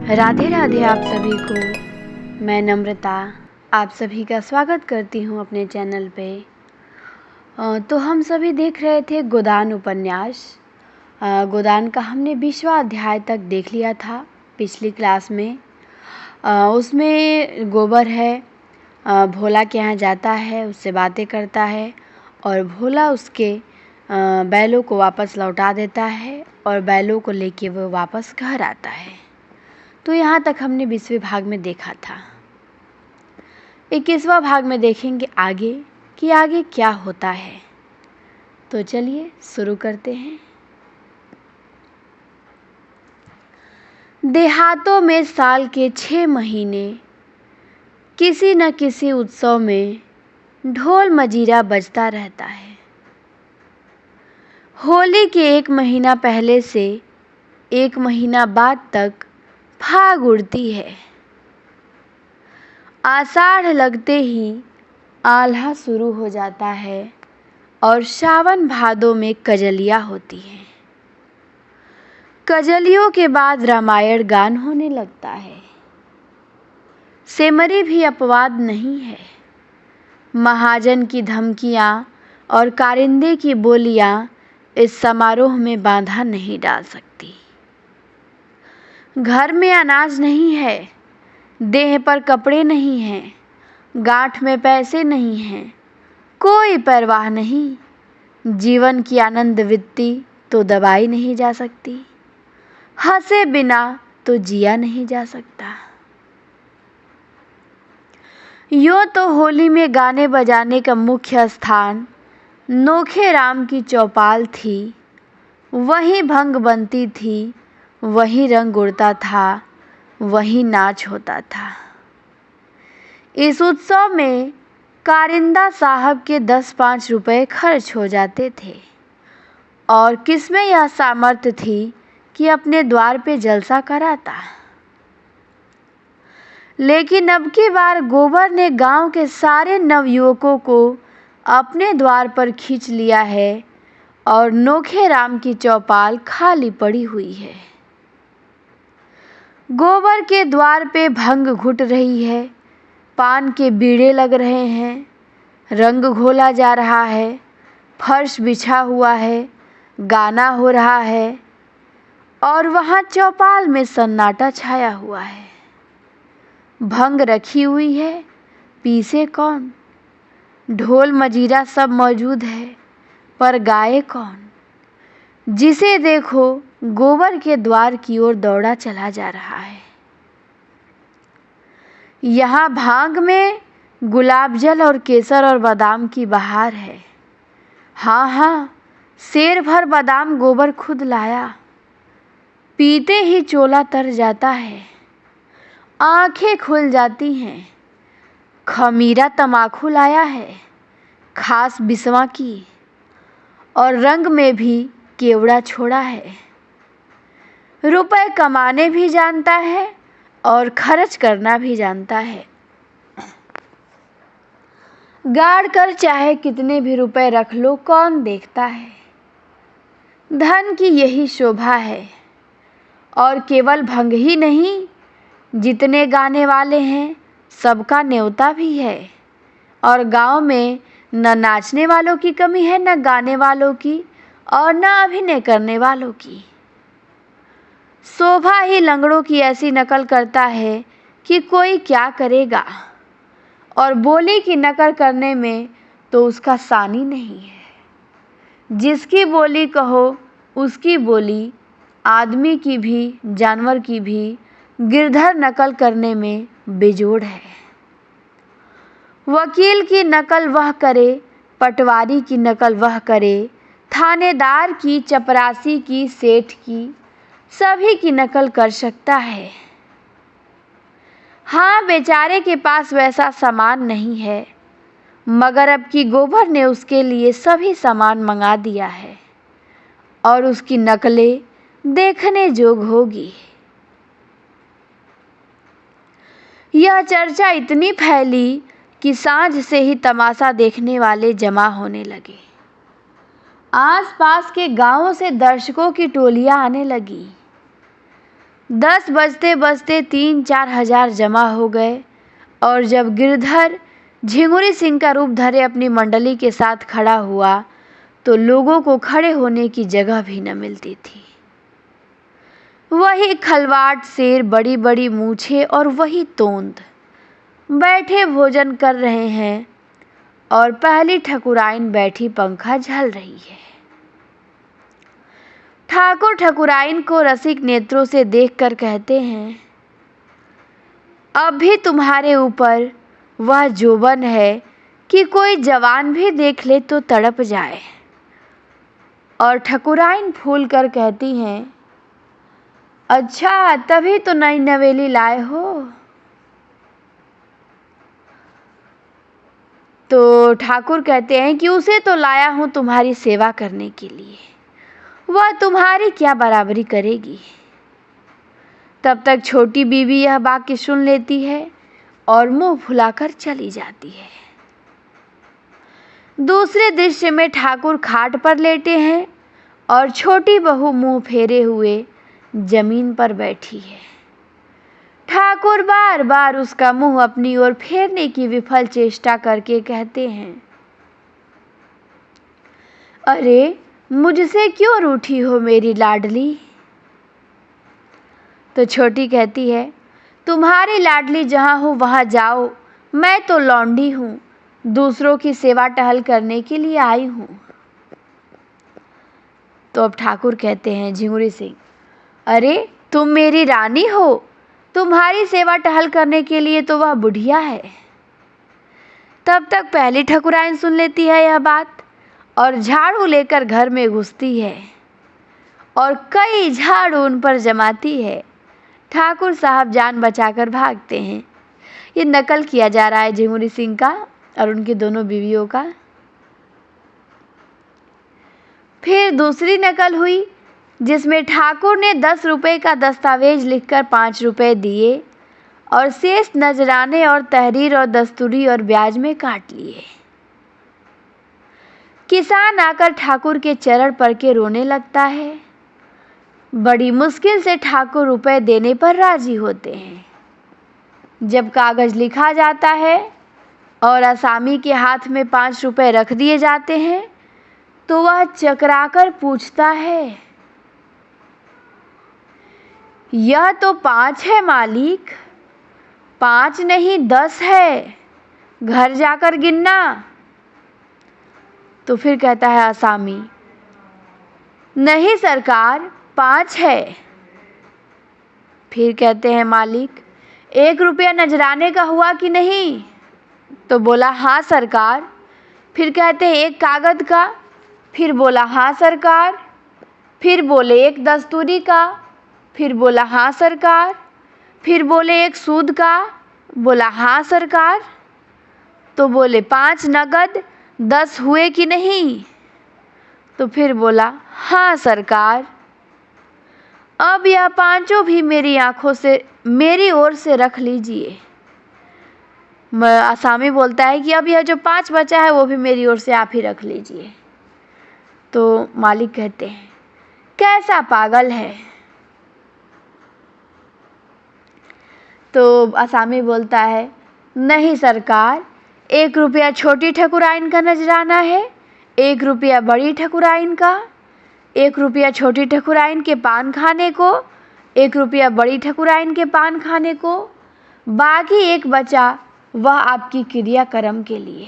राधे राधे आप सभी को। मैं नम्रता आप सभी का स्वागत करती हूँ अपने चैनल पे। तो हम सभी देख रहे थे गोदान उपन्यास। गोदान का हमने 20वां अध्याय तक देख लिया था पिछली क्लास में। उसमें गोबर है, भोला के यहाँ जाता है, उससे बातें करता है और भोला उसके बैलों को वापस लौटा देता है और बैलों को लेके वो वापस घर आता है। तो यहाँ तक हमने 20वें भाग में देखा था। 21वां भाग में देखेंगे आगे कि आगे क्या होता है। तो चलिए शुरू करते हैं। देहातों में साल के 6 महीने किसी न किसी उत्सव में ढोल मजीरा बजता रहता है। होली के 1 महीना पहले से 1 महीना बाद तक फाग उड़ती है। आषाढ़ लगते ही आल्हा शुरू हो जाता है और सावन भादों में कजलियाँ होती हैं। कजलियों के बाद रामायण गान होने लगता है। सेमरी भी अपवाद नहीं है। महाजन की धमकियाँ और कारिंदे की बोलियाँ इस समारोह में बाधा नहीं डाल सकती। घर में अनाज नहीं है, देह पर कपड़े नहीं हैं, गांठ में पैसे नहीं हैं, कोई परवाह नहीं। जीवन की आनंद वित्ती तो दबाई नहीं जा सकती, हंसे बिना तो जिया नहीं जा सकता। यूँ तो होली में गाने बजाने का मुख्य स्थान नोखे राम की चौपाल थी। वहीं भंग बनती थी, वहीं रंग उड़ता था, वहीं नाच होता था। इस उत्सव में कारिंदा साहब के 10-5 रुपए खर्च हो जाते थे और किसमें यह सामर्थ्य थी कि अपने द्वार पे जलसा कराता। लेकिन अब की बार गोबर ने गांव के सारे नवयुवकों को अपने द्वार पर खींच लिया है और नोखे राम की चौपाल खाली पड़ी हुई है। गोबर के द्वार पे भंग घुट रही है, पान के बीड़े लग रहे हैं, रंग घोला जा रहा है, फर्श बिछा हुआ है, गाना हो रहा है और वहाँ चौपाल में सन्नाटा छाया हुआ है। भंग रखी हुई है, पीसे कौन? ढोल मजीरा सब मौजूद है, पर गाए कौन? जिसे देखो गोबर के द्वार की ओर दौड़ा चला जा रहा है। यहाँ भांग में गुलाब जल और केसर और बादाम की बहार है। हाँ, शेर भर बादाम गोबर खुद लाया। पीते ही चोला तर जाता है, आंखें खुल जाती हैं। खमीरा तमाकू लाया है, खास बिस्वा की, और रंग में भी केवड़ा छोड़ा है। रुपए कमाने भी जानता है और खर्च करना भी जानता है। गाड़ कर चाहे कितने भी रुपए रख लो, कौन देखता है। धन की यही शोभा है। और केवल भंग ही नहीं, जितने गाने वाले हैं सबका न्योता भी है और गांव में न नाचने वालों की कमी है, न गाने वालों की और न अभिनय करने वालों की। शोभा ही लंगड़ों की ऐसी नकल करता है कि कोई क्या करेगा, और बोली की नकल करने में तो उसका सानी नहीं है। जिसकी बोली कहो उसकी बोली, आदमी की भी जानवर की भी गिरधर नकल करने में बेजोड़ है। वकील की नकल वह करे, पटवारी की नकल वह करे, थानेदार की, चपरासी की, सेठ की, सभी की नकल कर सकता है। हाँ, बेचारे के पास वैसा सामान नहीं है, मगर अब की गोबर ने उसके लिए सभी सामान मंगा दिया है और उसकी नकलें देखने जोग होगी। यह चर्चा इतनी फैली कि सांझ से ही तमाशा देखने वाले जमा होने लगे। आसपास के गांवों से दर्शकों की टोलियां आने लगी। 10 बजते बजते 3-4 हजार जमा हो गए और जब गिरधर झिंगुरी सिंह का रूप धरे अपनी मंडली के साथ खड़ा हुआ तो लोगों को खड़े होने की जगह भी न मिलती थी। वही खलवाट शेर, बड़ी बड़ी मूछें और वही तोंद बैठे भोजन कर रहे हैं और पहली ठकुराइन बैठी पंखा झल रही है। ठाकुर ठकुराइन को रसिक नेत्रों से देखकर कहते हैं, अब भी तुम्हारे ऊपर वह जोबन है कि कोई जवान भी देख ले तो तड़प जाए। और ठकुराइन फूल कर कहती हैं, अच्छा तभी तो नई नवेली लाए हो। तो ठाकुर कहते हैं कि उसे तो लाया हूं तुम्हारी सेवा करने के लिए, वह तुम्हारी क्या बराबरी करेगी। तब तक छोटी बीवी यह वाक्य सुन लेती है और मुंह फुलाकर चली जाती है। दूसरे दृश्य में ठाकुर खाट पर लेटे हैं और छोटी बहू मुंह फेरे हुए जमीन पर बैठी है। ठाकुर बार बार उसका मुंह अपनी ओर फेरने की विफल चेष्टा करके कहते हैं, अरे मुझसे क्यों रूठी हो मेरी लाडली। तो छोटी कहती है, तुम्हारी लाडली जहां हो वहां जाओ, मैं तो लौंडी हूं, दूसरों की सेवा टहल करने के लिए आई हूं। तो अब ठाकुर कहते हैं झिंगुरी सिंह, अरे तुम मेरी रानी हो, तुम्हारी सेवा टहल करने के लिए तो वह बुढ़िया है। तब तक पहली ठकुराइन सुन लेती है यह बात और झाड़ू लेकर घर में घुसती है और कई झाड़ू उन पर जमाती है। ठाकुर साहब जान बचाकर भागते हैं। ये नकल किया जा रहा है झिंगुरी सिंह का और उनकी दोनों बीवियों का। फिर दूसरी नकल हुई जिसमें ठाकुर ने 10 रुपए का दस्तावेज लिखकर 5 रुपए दिए और शेष नजराने और तहरीर और दस्तूरी और ब्याज में काट लिए। किसान आकर ठाकुर के चरण पड़ के रोने लगता है। बड़ी मुश्किल से ठाकुर रुपए देने पर राजी होते हैं। जब कागज लिखा जाता है और आसामी के हाथ में 5 रुपए रख दिए जाते हैं तो वह चकराकर पूछता है, यह तो 5 है मालिक, 5 नहीं 10 है, घर जाकर गिनना। तो फिर कहता है आसामी, नहीं सरकार 5 है। फिर कहते हैं मालिक, 1 रुपया नजराने का हुआ कि नहीं। तो बोला हाँ सरकार। फिर कहते हैं 1 कागज का। फिर बोला हाँ सरकार। फिर बोले 1 दस्तूरी का। फिर बोला हाँ सरकार। फिर बोले 1 सूद का। बोला हाँ सरकार। तो बोले 5 नगद 10 हुए कि नहीं। तो फिर बोला हाँ सरकार। अब यह 5 भी मेरी आंखों से मेरी ओर से रख लीजिए। आसामी बोलता है कि अब यह जो 5 बचा है वो भी मेरी ओर से आप ही रख लीजिए। तो मालिक कहते हैं, कैसा पागल है। तो आसामी बोलता है, नहीं सरकार, 1 रुपया छोटी ठकुराइन का नजराना है, 1 रुपया बड़ी ठकुराइन का, 1 रुपया छोटी ठकुराइन के पान खाने को, 1 रुपया बड़ी ठकुराइन के पान खाने को, बाकी 1 बचा वह आपकी क्रियाक्रम के लिए।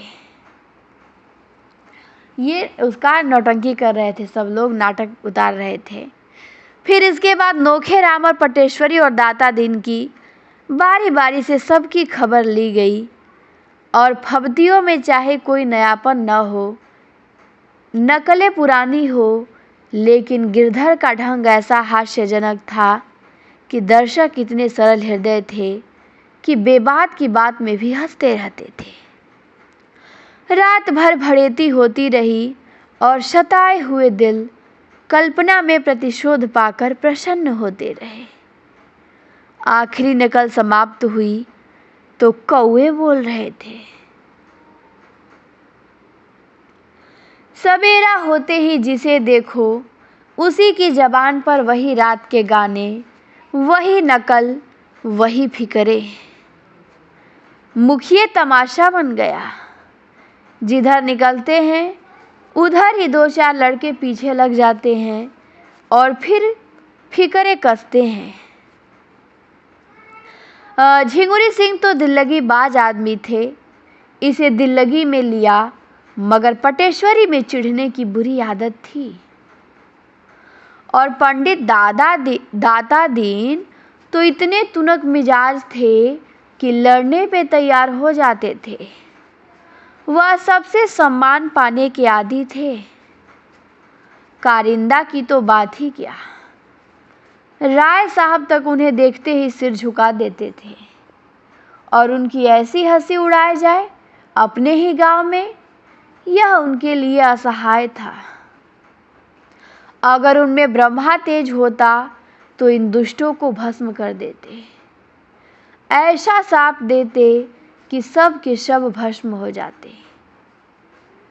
ये उसका नौटंकी कर रहे थे, सब लोग नाटक उतार रहे थे। फिर इसके बाद नोखे राम और पटेश्वरी और दाता दिन की बारी बारी से सबकी खबर ली गई और फब्तियों में चाहे कोई नयापन न हो, नकलें पुरानी हो, लेकिन गिरधर का ढंग ऐसा हास्यजनक था कि दर्शक इतने सरल हृदय थे कि बेबात की बात में भी हंसते रहते थे। रात भर भड़ेती होती रही और सताए हुए दिल कल्पना में प्रतिशोध पाकर प्रसन्न होते रहे। आखिरी नकल समाप्त हुई तो कौवे बोल रहे थे, सवेरा होते ही जिसे देखो उसी की जबान पर वही रात के गाने, वही नकल वही फिक्रे, मुखिए तमाशा बन गया। जिधर निकलते हैं उधर ही 2-4 लड़के पीछे लग जाते हैं और फिर फिक्रे कसते हैं। झिंगुरी सिंह तो दिल्लगी बाज आदमी थे, इसे दिल्लगी में लिया, मगर पटेश्वरी में चिढ़ने की बुरी आदत थी। और पंडित दाता दीन तो इतने तुनक मिजाज थे कि लड़ने पे तैयार हो जाते थे। वह सबसे सम्मान पाने के आदी थे। कारिंदा की तो बात ही क्या, राय साहब तक उन्हें देखते ही सिर झुका देते थे। और उनकी ऐसी हंसी उड़ाई जाए अपने ही गांव में, यह उनके लिए असहाय था। अगर उनमें ब्रह्मा तेज होता तो इन दुष्टों को भस्म कर देते, ऐसा शाप देते कि सब के सब भस्म हो जाते।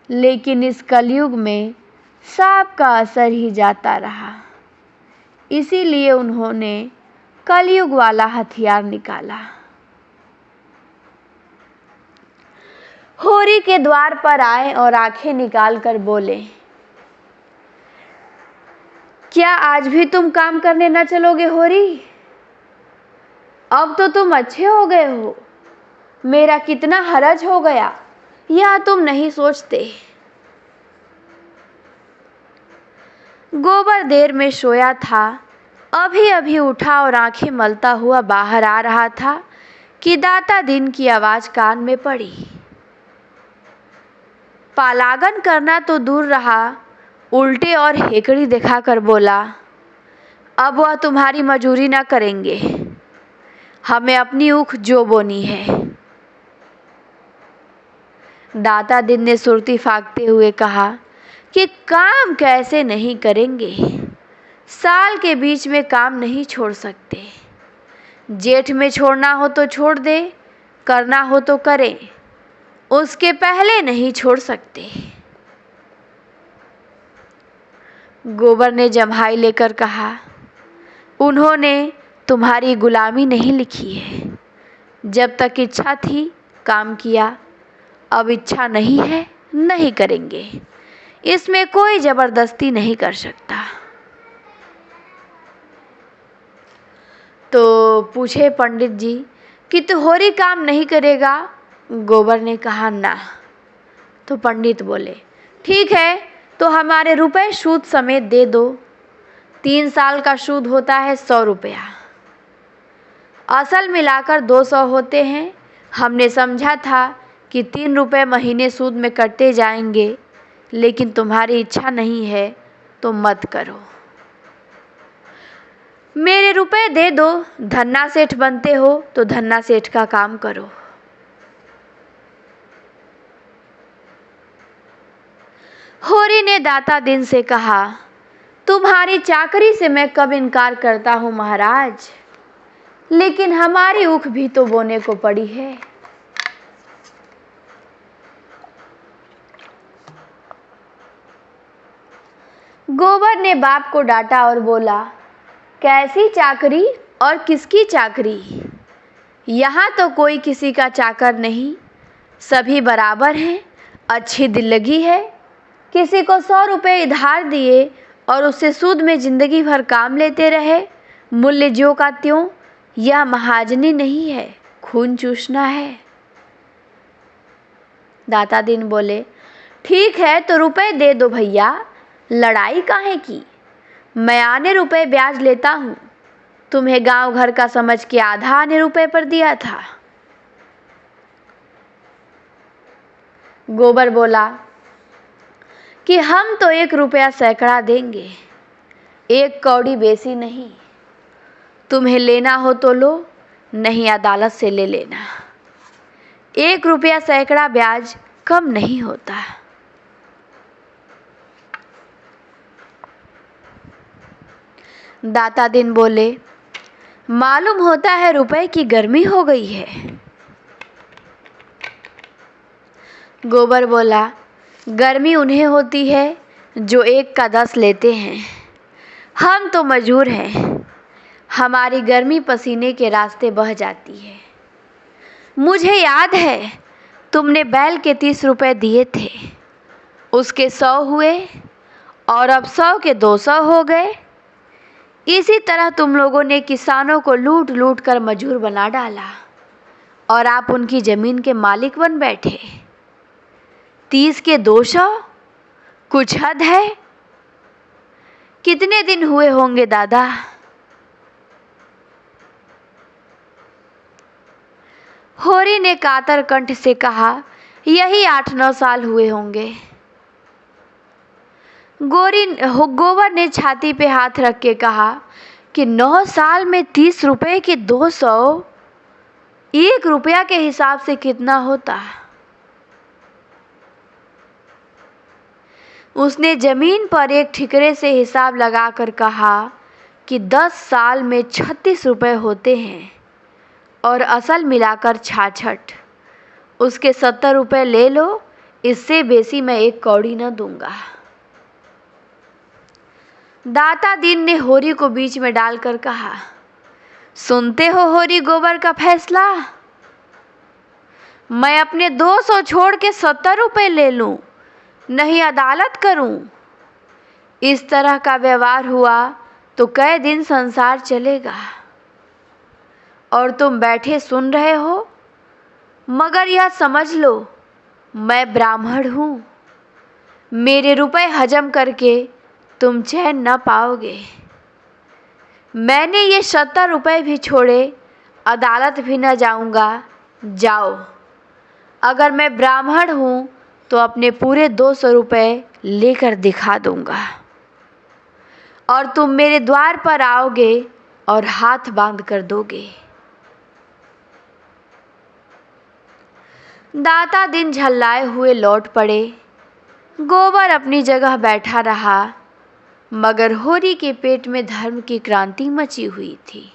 लेकिन इस कलयुग में शाप का असर ही जाता रहा, इसीलिए उन्होंने कलयुग वाला हथियार निकाला। होरी के द्वार पर आए और आंखें निकाल कर बोले, क्या आज भी तुम काम करने न चलोगे होरी? अब तो तुम अच्छे हो गए हो, मेरा कितना हरज हो गया, यह तुम नहीं सोचते। गोबर देर में सोया था, अभी अभी उठा और आंखें मलता हुआ बाहर आ रहा था कि दाता दीन की आवाज कान में पड़ी। पालागन करना तो दूर रहा, उल्टे और हेकड़ी दिखाकर बोला, अब वह तुम्हारी मजूरी ना करेंगे, हमें अपनी ऊख जो बोनी है। दाता दिन ने सुरती फाँकते हुए कहा कि काम कैसे नहीं करेंगे, साल के बीच में काम नहीं छोड़ सकते। जेठ में छोड़ना हो तो छोड़ दे, करना हो तो करें, उसके पहले नहीं छोड़ सकते। गोबर ने जम्हाई लेकर कहा, उन्होंने तुम्हारी गुलामी नहीं लिखी है। जब तक इच्छा थी काम किया, अब इच्छा नहीं है नहीं करेंगे, इसमें कोई जबरदस्ती नहीं कर सकता। तो पूछे पंडित जी कि तो होरी काम नहीं करेगा? गोबर ने कहा ना। तो पंडित बोले, ठीक है, तो हमारे रुपए सूद समेत दे दो। 3 साल का सूद होता है 100 रुपया, असल मिलाकर 200 होते हैं। हमने समझा था कि 3 रुपए महीने सूद में कटते जाएंगे, लेकिन तुम्हारी इच्छा नहीं है तो मत करो। मेरे रुपए दे दो, धन्ना सेठ बनते हो तो धन्ना सेठ का काम करो। होरी ने दाता दिन से कहा, तुम्हारी चाकरी से मैं कब इनकार करता हूँ महाराज, लेकिन हमारी ऊख भी तो बोने को पड़ी है। गोबर ने बाप को डांटा और बोला, कैसी चाकरी और किसकी चाकरी? यहाँ तो कोई किसी का चाकर नहीं, सभी बराबर हैं। अच्छी दिल्लगी है, किसी को 100 रुपये उधार दिए और उससे सूद में जिंदगी भर काम लेते रहे, मूल्य ज्यों का त्यों। यह महाजनी नहीं है, खून चूसना है। दाता दिन बोले, ठीक है तो रुपए दे दो भैया, लड़ाई काहे की? मैं आने रुपए ब्याज लेता हूँ, तुम्हें गांव घर का समझ के आधा आने रुपए पर दिया था। गोबर बोला कि हम तो 1 रुपया सैकड़ा देंगे, 1 कौड़ी बेसी नहीं। तुम्हें लेना हो तो लो, नहीं अदालत से ले लेना। 1 रुपया सैकड़ा ब्याज कम नहीं होता। दाता दिन बोले, मालूम होता है रुपए की गर्मी हो गई है। गोबर बोला, गर्मी उन्हें होती है जो 1 का 10 लेते हैं, हम तो मजूर हैं, हमारी गर्मी पसीने के रास्ते बह जाती है। मुझे याद है तुमने बैल के 30 रुपए दिए थे, उसके 100 हुए और अब 100 के 200 हो गए। इसी तरह तुम लोगों ने किसानों को लूट लूट कर मजूर बना डाला और आप उनकी जमीन के मालिक बन बैठे। 30 के 200, कुछ हद है। कितने दिन हुए होंगे दादा? होरी ने कातर कंठ से कहा, यही 8-9 साल हुए होंगे। गोबर ने छाती पे हाथ रख के कहा कि 9 साल में 30 रुपए के 200, 1 रुपया के हिसाब से कितना होता? उसने जमीन पर एक ठिकरे से हिसाब लगाकर कहा कि 10 साल में 36 रुपए होते हैं और असल मिलाकर 66। उसके 70 रुपए ले लो, इससे बेसी मैं 1 कौड़ी न दूंगा। दाता दीन ने होरी को बीच में डालकर कहा, सुनते हो होरी गोबर का फैसला? मैं अपने 200 छोड़ के 70 रुपए ले लूं, नहीं अदालत करूं। इस तरह का व्यवहार हुआ तो कई दिन संसार चलेगा। और तुम बैठे सुन रहे हो, मगर यह समझ लो मैं ब्राह्मण हूं। मेरे रुपए हजम करके तुम चैन न पाओगे। मैंने ये 70 रुपए भी छोड़े, अदालत भी न जाऊंगा। जाओ, अगर मैं ब्राह्मण हूं तो अपने पूरे 200 रुपए लेकर दिखा दूंगा और तुम मेरे द्वार पर आओगे और हाथ बांध कर दोगे। दाता दिन झल्लाए हुए लौट पड़े। गोबर अपनी जगह बैठा रहा, मगर होरी के पेट में धर्म की क्रांति मची हुई थी।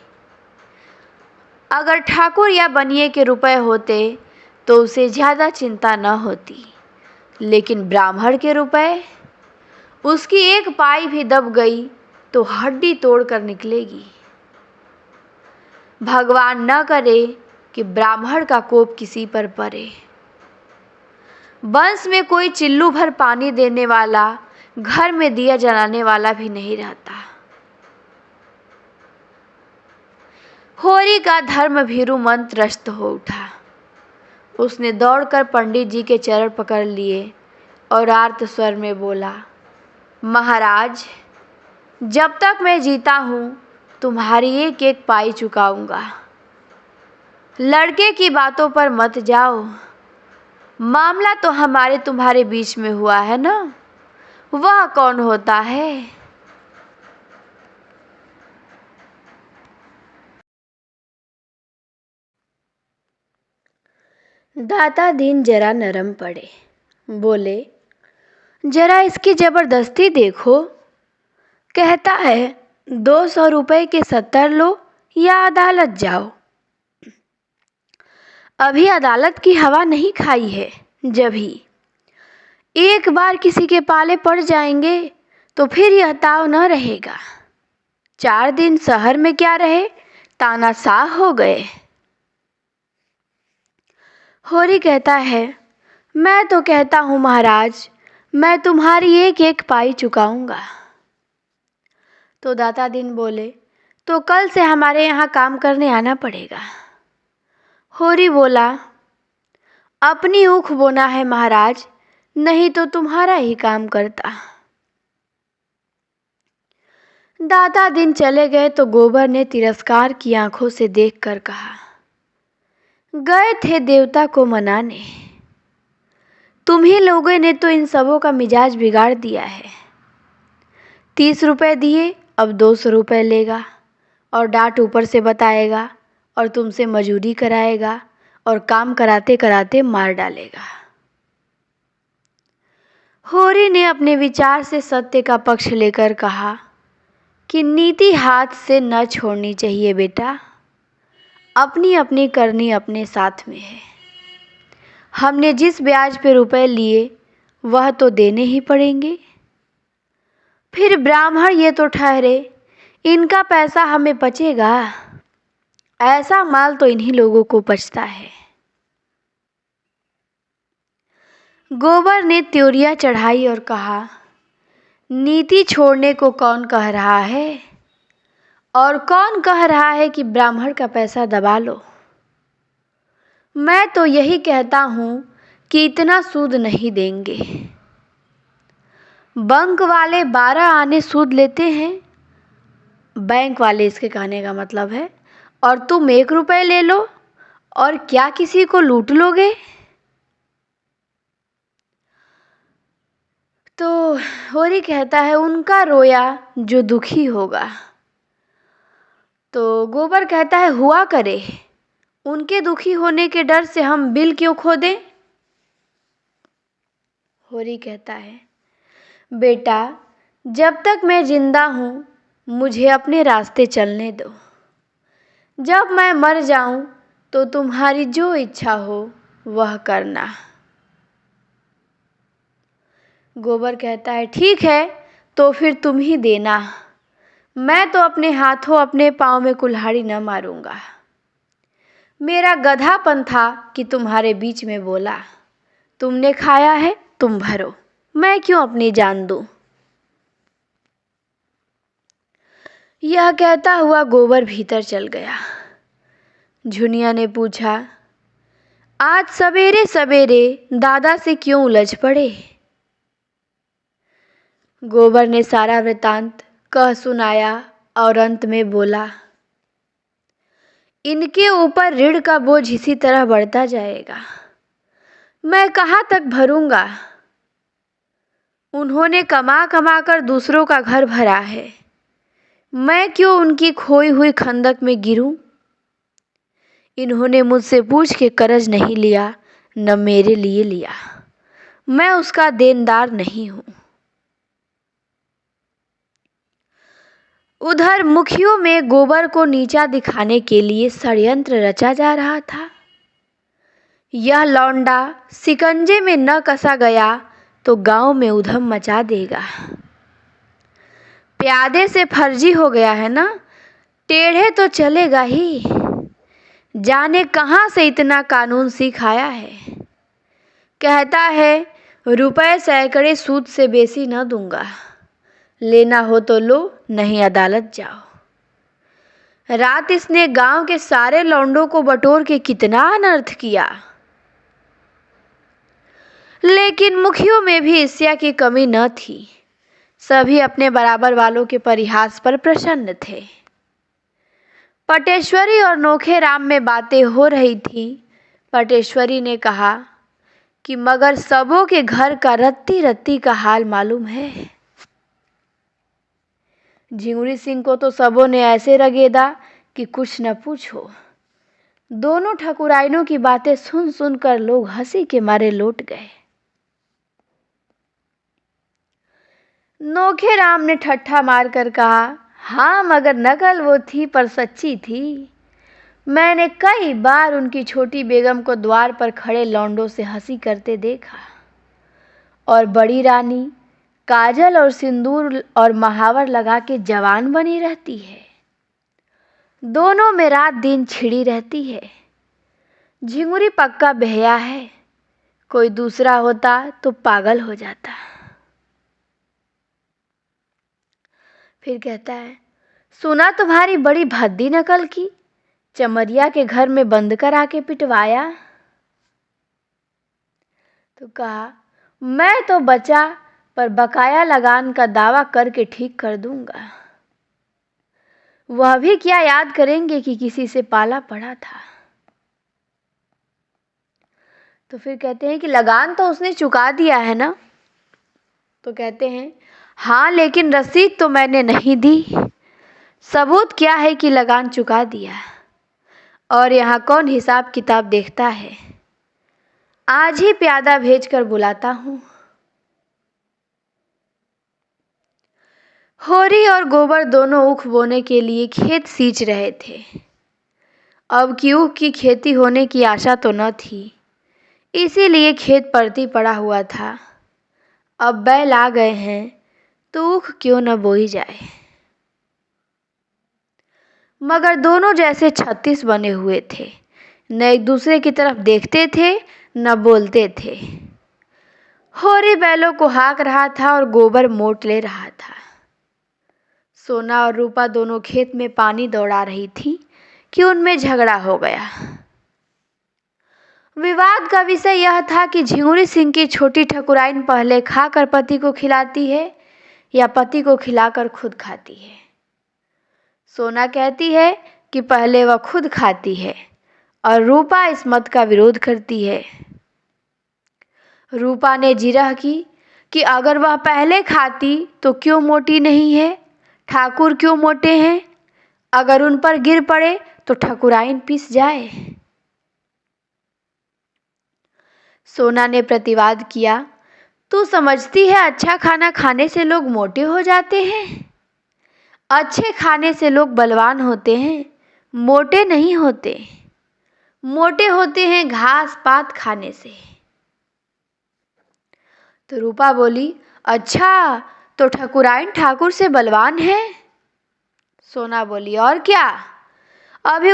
अगर ठाकुर या बनिए के रुपए होते तो उसे ज्यादा चिंता न होती, लेकिन ब्राह्मण के रुपए, उसकी 1 पाई भी दब गई तो हड्डी तोड़कर निकलेगी। भगवान न करे कि ब्राह्मण का कोप किसी पर पड़े। वंश में कोई चिल्लू भर पानी देने वाला, घर में दिया जलाने वाला भी नहीं रहता। होरी का धर्म भीरु मन त्रस्त हो उठा। उसने दौड़कर पंडित जी के चरण पकड़ लिए और आर्त स्वर में बोला, महाराज, जब तक मैं जीता हूं तुम्हारी 1-1 पाई चुकाऊंगा। लड़के की बातों पर मत जाओ। मामला तो हमारे तुम्हारे बीच में हुआ है ना, वह कौन होता है? दाता दीन जरा नरम पड़े, बोले, जरा इसकी जबरदस्ती देखो। कहता है 200 रुपए के 70 लो या अदालत जाओ। अभी अदालत की हवा नहीं खाई है। जब ही एक बार किसी के पाले पड़ जाएंगे तो फिर यह ताव न रहेगा। 4 दिन शहर में क्या रहे, तानाशाह हो गए। होरी कहता है, मैं तो कहता हूं महाराज, मैं तुम्हारी 1-1 पाई चुकाऊंगा। तो दाता दिन बोले, तो कल से हमारे यहाँ काम करने आना पड़ेगा। होरी बोला, अपनी ऊख बोना है महाराज, नहीं तो तुम्हारा ही काम करता। दाता दिन चले गए तो गोबर ने तिरस्कार की आंखों से देखकर कहा, गए थे देवता को मनाने, तुम्ही लोगों ने तो इन सबों का मिजाज बिगाड़ दिया है। 30 रुपए दिए, अब 200 रुपए लेगा और डांट ऊपर से बताएगा और तुमसे मजूरी कराएगा और काम कराते कराते मार डालेगा। होरी ने अपने विचार से सत्य का पक्ष लेकर कहा कि नीति हाथ से न छोड़नी चाहिए बेटा, अपनी अपनी करनी अपने साथ में है। हमने जिस ब्याज पे रुपए लिए वह तो देने ही पड़ेंगे। फिर ब्राह्मण ये तो ठहरे, इनका पैसा हमें बचेगा? ऐसा माल तो इन्हीं लोगों को बचता है। गोबर ने त्योरिया चढ़ाई और कहा, नीति छोड़ने को कौन कह रहा है? और कौन कह रहा है कि ब्राह्मण का पैसा दबा लो? मैं तो यही कहता हूँ कि इतना सूद नहीं देंगे। बैंक वाले 12 आने सूद लेते हैं, बैंक वाले इसके कहने का मतलब है, और तुम 1 रुपये ले लो और क्या किसी को लूट लोगे? तो होरी कहता है, उनका रोया जो दुखी होगा। तो गोबर कहता है, हुआ करे, उनके दुखी होने के डर से हम बिल क्यों खो दें? होरी कहता है, बेटा जब तक मैं जिंदा हूँ मुझे अपने रास्ते चलने दो। जब मैं मर जाऊं तो तुम्हारी जो इच्छा हो वह करना। गोबर कहता है, ठीक है तो फिर तुम ही देना। मैं तो अपने हाथों अपने पाँव में कुल्हाड़ी न मारूंगा। मेरा गधापन था कि तुम्हारे बीच में बोला। तुमने खाया है तुम भरो, मैं क्यों अपनी जान दूं? यह कहता हुआ गोबर भीतर चल गया। झुनिया ने पूछा, आज सवेरे सवेरे दादा से क्यों उलझ पड़े? गोबर ने सारा वृतांत कह सुनाया और अंत में बोला, इनके ऊपर ऋण का बोझ इसी तरह बढ़ता जाएगा। मैं कहाँ तक भरूंगा? उन्होंने कमा कमा कर दूसरों का घर भरा है, मैं क्यों उनकी खोई हुई खंदक में गिरूं? इन्होंने मुझसे पूछ के कर्ज नहीं लिया, न मेरे लिए लिया। मैं उसका देनदार नहीं हूं। उधर मुखियों में गोबर को नीचा दिखाने के लिए षड्यंत्र रचा जा रहा था। यह लौंडा शिकंजे में न कसा गया तो गांव में उधम मचा देगा। प्यादे से फर्जी हो गया है ना, टेढ़े तो चलेगा ही। जाने कहाँ से इतना कानून सीख आया है। कहता है, रुपए सैकड़े सूद से बेसी न दूंगा, लेना हो तो लो, नहीं अदालत जाओ। रात इसने गांव के सारे लौंडों को बटोर के कितना अनर्थ किया। लेकिन मुखियों में भी ईर्ष्या की कमी न थी। सभी अपने बराबर वालों के परिहास पर प्रसन्न थे। पटेश्वरी और नोखे राम में बातें हो रही थी। पटेश्वरी ने कहा कि मगर सबों के घर का रत्ती रत्ती का हाल मालूम है। झिंगुरी सिंह को तो सबों ने ऐसे रगेदा कि कुछ न पूछो। दोनों ठकुराइनों की बातें सुन सुनकर लोग हंसी के मारे लौट गए। नोखे राम ने ठट्ठा मारकर कहा, हाँ मगर नकल वो थी पर सच्ची थी। मैंने कई बार उनकी छोटी बेगम को द्वार पर खड़े लौंडों से हंसी करते देखा, और बड़ी रानी काजल और सिंदूर और महावर लगा के जवान बनी रहती है। दोनों में रात दिन छिड़ी रहती है। झिंगुरी पक्का बेहया है, कोई दूसरा होता तो पागल हो जाता। फिर कहता है, सुना तुम्हारी बड़ी भद्दी नकल की, चमरिया के घर में बंद करा के पिटवाया। तो कहा, मैं तो बचा पर बकाया लगान का दावा करके ठीक कर दूंगा। वह भी क्या याद करेंगे कि किसी से पाला पड़ा था। तो फिर कहते हैं कि लगान तो उसने चुका दिया है ना? तो कहते हैं, हाँ लेकिन रसीद तो मैंने नहीं दी। सबूत क्या है कि लगान चुका दिया? और यहाँ कौन हिसाब किताब देखता है? आज ही प्यादा भेजकर बुलाता हूँ। होरी और गोबर दोनों ऊख बोने के लिए खेत सींच रहे थे। अब की ऊख की खेती होने की आशा तो न थी, इसीलिए खेत परती पड़ा हुआ था। अब बैल आ गए हैं तो ऊख क्यों न बोई जाए। मगर दोनों जैसे 36 बने हुए थे, न एक दूसरे की तरफ देखते थे न बोलते थे। होरी बैलों को हाँक रहा था और गोबर मोट ले रहा था। सोना और रूपा दोनों खेत में पानी दौड़ा रही थी कि उनमें झगड़ा हो गया। विवाद का विषय यह था कि झिंगुरी सिंह की छोटी ठकुराइन पहले खाकर पति को खिलाती है या पति को खिलाकर खुद खाती है। सोना कहती है कि पहले वह खुद खाती है और रूपा इस मत का विरोध करती है। रूपा ने जिरह की कि अगर वह पहले खाती तो क्यों मोटी नहीं है, ठाकुर क्यों मोटे हैं, अगर उन पर गिर पड़े तो ठकुराइन पिस जाए। सोना ने प्रतिवाद किया, तू समझती है अच्छा खाना खाने से लोग मोटे हो जाते हैं? अच्छे खाने से लोग बलवान होते हैं, मोटे नहीं होते। मोटे होते हैं घास पात खाने से। तो रूपा बोली, अच्छा तो ठकुराइन ठाकुर से बलवान है? सोना बोली, और क्या, अभी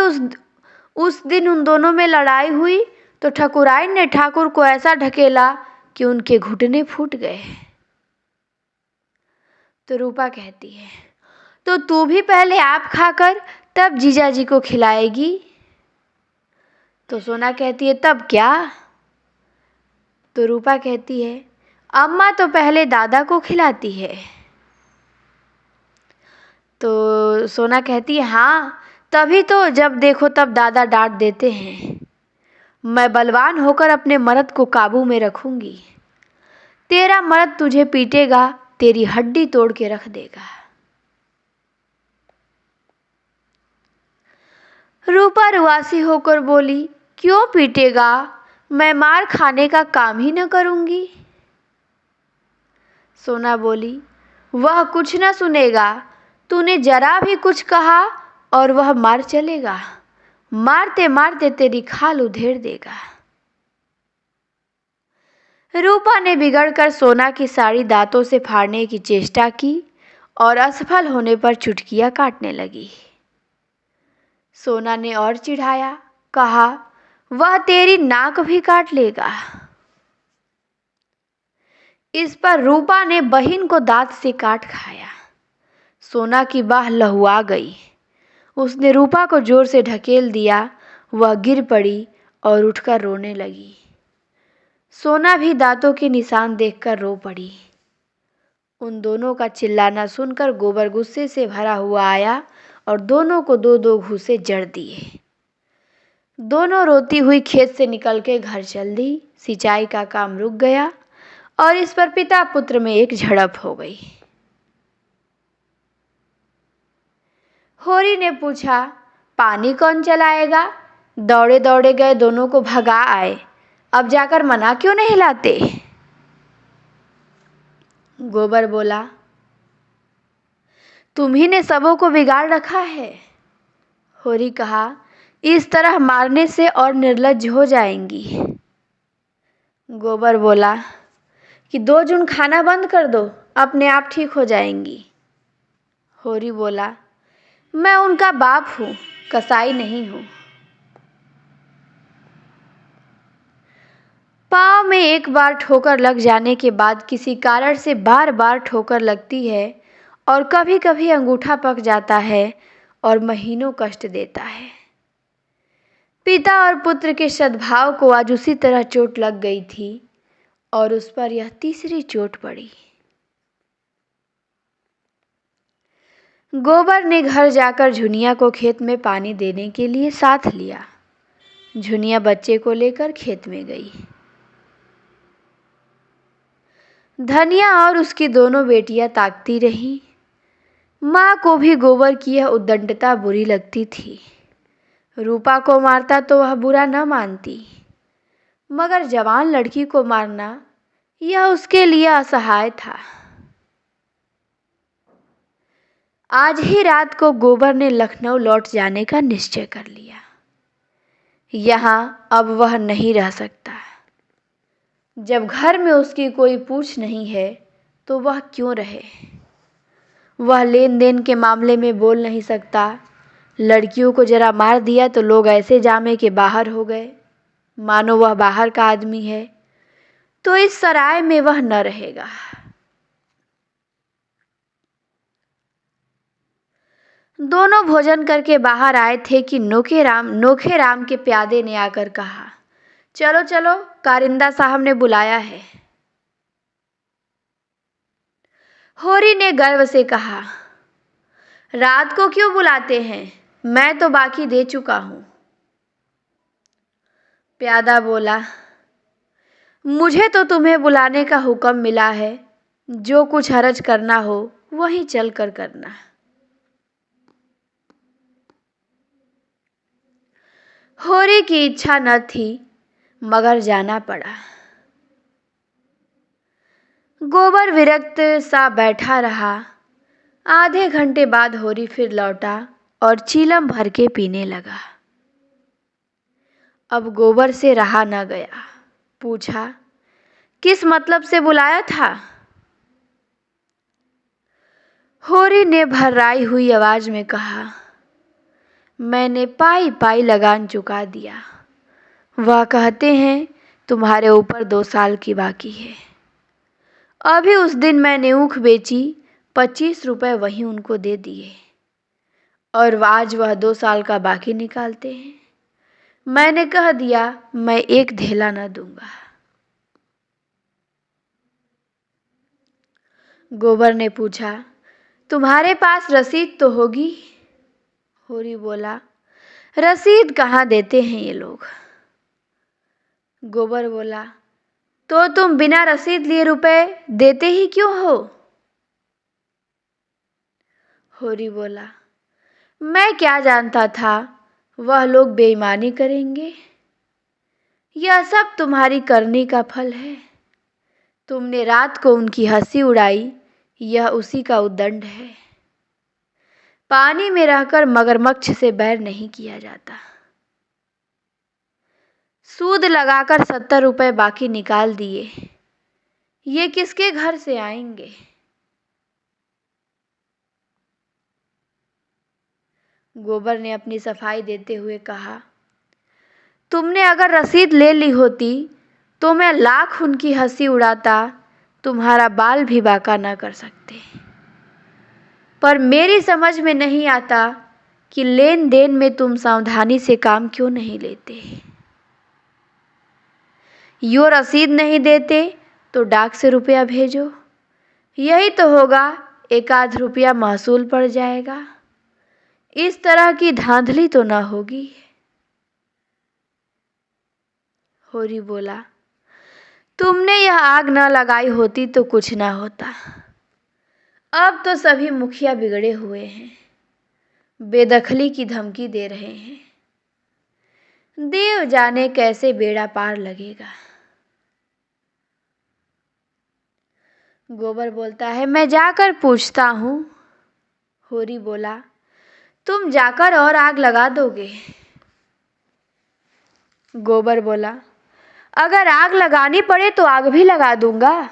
उस दिन उन दोनों में लड़ाई हुई तो ठकुराइन ने ठाकुर को ऐसा ढकेला कि उनके घुटने फूट गए। तो रूपा कहती है, तो तू भी पहले आप खाकर तब जीजाजी को खिलाएगी? तो सोना कहती है, तब क्या? तो रूपा कहती है, अम्मा तो पहले दादा को खिलाती है। तो सोना कहती है, हाँ तभी तो जब देखो तब दादा डांट देते हैं। मैं बलवान होकर अपने मर्द को काबू में रखूंगी। तेरा मर्द तुझे पीटेगा, तेरी हड्डी तोड़ के रख देगा। रूपा रुआसी होकर बोली, क्यों पीटेगा? मैं मार खाने का काम ही न करूंगी। सोना बोली, वह कुछ न सुनेगा, तूने जरा भी कुछ कहा और वह मार चलेगा, मारते मारते तेरी खाल उधेड़ देगा। रूपा ने बिगड़कर सोना की साड़ी दांतों से फाड़ने की चेष्टा की और असफल होने पर चुटकियां काटने लगी। सोना ने और चिढ़ाया, कहा, वह तेरी नाक भी काट लेगा। इस पर रूपा ने बहिन को दांत से काट खाया। सोना की बाह लहुआ गई। उसने रूपा को जोर से ढकेल दिया। वह गिर पड़ी और उठकर रोने लगी। सोना भी दांतों के निशान देखकर रो पड़ी। उन दोनों का चिल्लाना सुनकर गोबर गुस्से से भरा हुआ आया और दोनों को दो दो घूंसे जड़ दिए। दोनों रोती हुई खेत से निकल के घर चल दी। सिंचाई का काम रुक गया और इस पर पिता पुत्र में एक झड़प हो गई। होरी ने पूछा, पानी कौन चलाएगा? दौड़े दौड़े गए दोनों को भगा आए, अब जाकर मना क्यों नहीं लाते? गोबर बोला, तुम्ही ने सबों को बिगाड़ रखा है। होरी कहा, इस तरह मारने से और निर्लज्ज हो जाएंगी। गोबर बोला कि 2 जून खाना बंद कर दो, अपने आप ठीक हो जाएंगी। होरी बोला, मैं उनका बाप हूँ, कसाई नहीं हूँ। पाँव में एक बार ठोकर लग जाने के बाद किसी कारण से बार बार ठोकर लगती है और कभी कभी अंगूठा पक जाता है और महीनों कष्ट देता है। पिता और पुत्र के सद्भाव को आज उसी तरह चोट लग गई थी और उस पर यह तीसरी चोट पड़ी। गोबर ने घर जाकर झुनिया को खेत में पानी देने के लिए साथ लिया। झुनिया बच्चे को लेकर खेत में गई। धनिया और उसकी दोनों बेटियां ताकती रहीं। माँ को भी गोबर की यह उद्दंडता बुरी लगती थी। रूपा को मारता तो वह बुरा न मानती, मगर जवान लड़की को मारना यह उसके लिए असहाय था। आज ही रात को गोबर ने लखनऊ लौट जाने का निश्चय कर लिया। यहाँ अब वह नहीं रह सकता। जब घर में उसकी कोई पूछ नहीं है तो वह क्यों रहे? वह लेन देन के मामले में बोल नहीं सकता, लड़कियों को जरा मार दिया तो लोग ऐसे जामे के बाहर हो गए, मानो वह बाहर का आदमी है, तो इस सराय में वह न रहेगा। दोनों भोजन करके बाहर आए थे कि नोखे राम के प्यादे ने आकर कहा, चलो चलो, कारिंदा साहब ने बुलाया है। होरी ने गर्व से कहा, रात को क्यों बुलाते हैं, मैं तो बाकी दे चुका हूं। प्यादा बोला, मुझे तो तुम्हें बुलाने का हुक्म मिला है, जो कुछ हरज करना हो वहीं चल कर करना। होरी की इच्छा न थी, मगर जाना पड़ा। गोबर विरक्त सा बैठा रहा। आधे घंटे बाद होरी फिर लौटा और चीलम भर के पीने लगा। अब गोबर से रहा न गया। पूछा, किस मतलब से बुलाया था? होरी ने भर्राई हुई आवाज में कहा, मैंने पाई पाई लगान चुका दिया। वह कहते हैं तुम्हारे ऊपर 2 साल की बाकी है। अभी उस दिन मैंने ऊख बेची, 25 रुपए वहीं उनको दे दिए, और आज वह 2 साल का बाकी निकालते हैं। मैंने कह दिया मैं एक धेला न दूंगा। गोबर ने पूछा, तुम्हारे पास रसीद तो होगी? होरी बोला, रसीद कहाँ देते हैं ये लोग। गोबर बोला, तो तुम बिना रसीद लिए रुपए देते ही क्यों हो? होरी बोला, मैं क्या जानता था वह लोग बेईमानी करेंगे। यह सब तुम्हारी करनी का फल है। तुमने रात को उनकी हंसी उड़ाई, यह उसी का उद्दंड है। पानी में रहकर मगरमच्छ से बैर नहीं किया जाता। सूद लगाकर 70 रुपए बाकी निकाल दिए, ये किसके घर से आएंगे? गोबर ने अपनी सफाई देते हुए कहा, तुमने अगर रसीद ले ली होती तो मैं लाख उनकी हंसी उड़ाता, तुम्हारा बाल भी बांका न कर सकते। पर मेरी समझ में नहीं आता कि लेन देन में तुम सावधानी से काम क्यों नहीं लेते। यो रसीद नहीं देते तो डाक से रुपया भेजो, यही तो होगा, 1 आध रुपया महसूल पड़ जाएगा। इस तरह की धांधली तो न होगी। होरी बोला, तुमने यह आग न लगाई होती तो कुछ ना होता। अब तो सभी मुखिया बिगड़े हुए हैं, बेदखली की धमकी दे रहे हैं। देव जाने कैसे बेड़ा पार लगेगा। गोबर बोलता है, मैं जाकर पूछता हूँ। होरी बोला, तुम जाकर और आग लगा दोगे? गोबर बोला, अगर आग लगानी पड़े तो आग भी लगा दूंगा।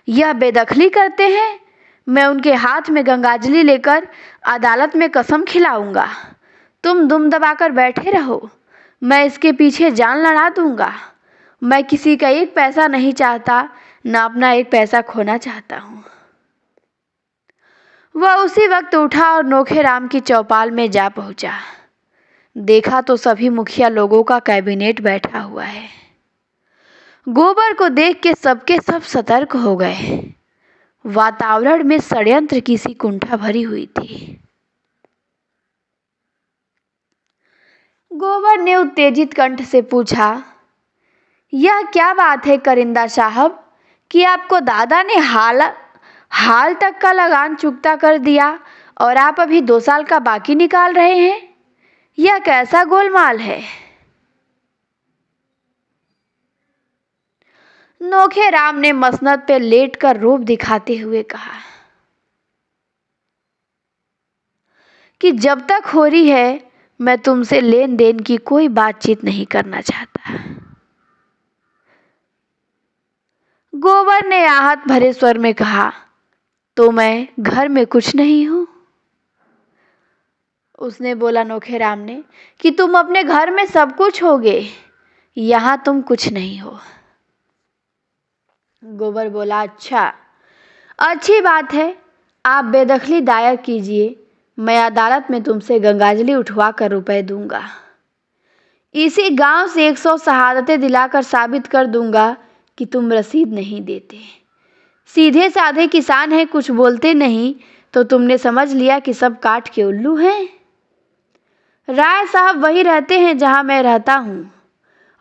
यह बेदखली करते हैं, मैं उनके हाथ में गंगाजली लेकर अदालत में कसम खिलाऊंगा। तुम दुम दबाकर बैठे रहो, मैं इसके पीछे जान लड़ा दूंगा। मैं किसी का 1 पैसा नहीं चाहता, न अपना 1 पैसा खोना चाहता हूँ। वह उसी वक्त उठा और नोखे राम की चौपाल में जा पहुंचा। देखा तो सभी मुखिया लोगों का कैबिनेट बैठा हुआ है। गोबर को देख के सबके सब सतर्क हो गए। वातावरण में षड्यंत्र की सी कुंठा भरी हुई थी। गोबर ने उत्तेजित कंठ से पूछा, यह क्या बात है करिंदा साहब कि आपको दादा ने हाल तक का लगान चुकता कर दिया और आप अभी 2 साल का बाकी निकाल रहे हैं? यह कैसा गोलमाल है? नोखे राम ने मसनद पे लेटकर रूप दिखाते हुए कहा कि जब तक होरी है मैं तुमसे लेन देन की कोई बातचीत नहीं करना चाहता। गोबर ने आहत भरे स्वर में कहा, तो मैं घर में कुछ नहीं हूं? उसने बोला नोखेराम ने कि तुम अपने घर में सब कुछ होगे, यहाँ तुम कुछ नहीं हो। गोबर बोला, अच्छा, अच्छी बात है, आप बेदखली दायर कीजिए, मैं अदालत में तुमसे गंगाजली उठवा कर रुपए दूंगा। इसी गांव से 100 शहादतें दिलाकर साबित कर दूंगा कि तुम रसीद नहीं देते। सीधे साधे किसान हैं, कुछ बोलते नहीं, तो तुमने समझ लिया कि सब काट के उल्लू हैं। राय साहब वही रहते हैं जहां मैं रहता हूं,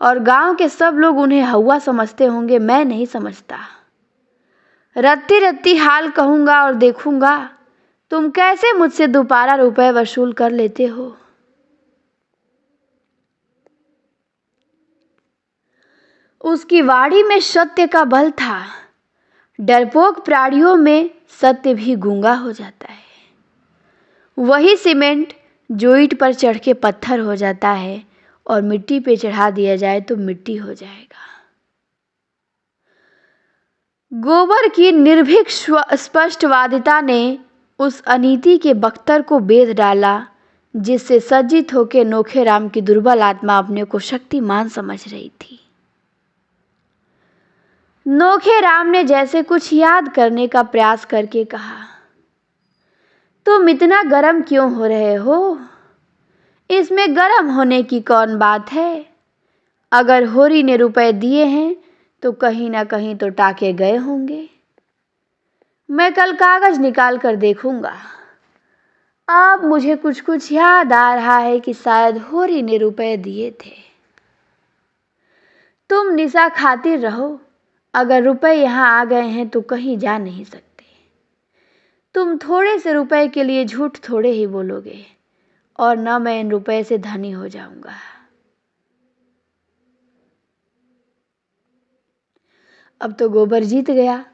और गांव के सब लोग उन्हें हौवा समझते होंगे, मैं नहीं समझता। रत्ती रत्ती हाल कहूंगा और देखूंगा तुम कैसे मुझसे दोबारा रुपए वसूल कर लेते हो। उसकी वाणी में सत्य का बल था। डरपोक प्राणियों में सत्य भी गूंगा हो जाता है। वही सीमेंट जो ईंट पर चढ़ के पत्थर हो जाता है और मिट्टी पे चढ़ा दिया जाए तो मिट्टी हो जाएगा। गोबर की निर्भीक स्पष्टवादिता ने उस अनीति के बख्तर को बेध डाला, जिससे सज्जित होकर नोखेराम की दुर्बल आत्मा अपने को शक्तिमान समझ रही थी। नोखेराम ने जैसे कुछ याद करने का प्रयास करके कहा, तुम इतना गर्म क्यों हो रहे हो? इसमें गर्म होने की कौन बात है? अगर होरी ने रुपए दिए हैं तो कहीं ना कहीं तो टाके गए होंगे। मैं कल कागज निकाल कर देखूंगा। अब मुझे कुछ कुछ याद आ रहा है कि शायद होरी ने रुपए दिए थे। तुम निशा खाती रहो, अगर रुपए यहाँ आ गए हैं तो कहीं जा नहीं सकते। तुम थोड़े से रुपए के लिए झूठ थोड़े ही बोलोगे, और न मैं इन रुपए से धनी हो जाऊंगा। अब तो गोबर जीत गया।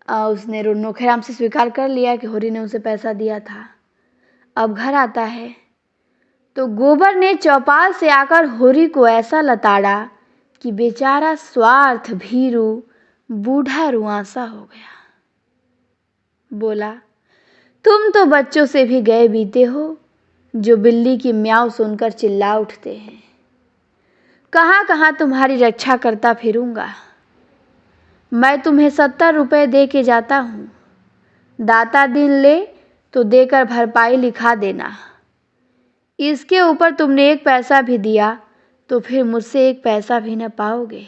उसने नोखेराम से स्वीकार कर लिया कि होरी ने उसे पैसा दिया था। अब घर आता है तो गोबर ने चौपाल से आकर होरी को ऐसा लताड़ा कि बेचारा स्वार्थ भीरू बूढ़ा रुआंसा हो गया। बोला, तुम तो बच्चों से भी गए बीते हो, जो बिल्ली की म्याऊं सुनकर चिल्ला उठते हैं। कहां कहां तुम्हारी रक्षा करता फिरूंगा। मैं तुम्हें 70 रुपए दे के जाता हूं, दाता दिन ले तो देकर भरपाई लिखा देना। इसके ऊपर तुमने 1 पैसा भी दिया तो फिर मुझसे 1 पैसा भी न पाओगे।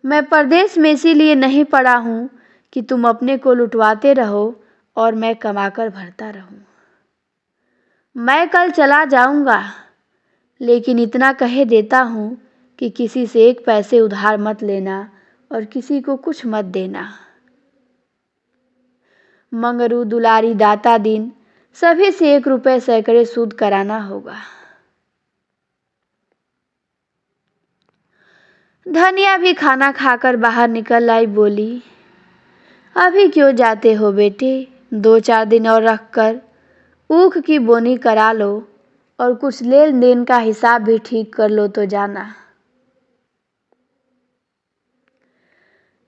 मैं परदेश में इसीलिए नहीं पड़ा हूं कि तुम अपने को लुटवाते रहो और मैं कमाकर भरता रहूं। मैं कल चला जाऊंगा, लेकिन इतना कहे देता हूं कि किसी से 1 पैसे उधार मत लेना और किसी को कुछ मत देना। मंगरू, दुलारी, दाता दिन सभी से 1 रुपए सैकड़े सूद कराना होगा। धनिया भी खाना खाकर बाहर निकल आई। बोली, अभी क्यों जाते हो बेटे? 2-4 दिन और रखकर ऊख की बोनी करा लो और कुछ लेन देन का हिसाब भी ठीक कर लो तो जाना।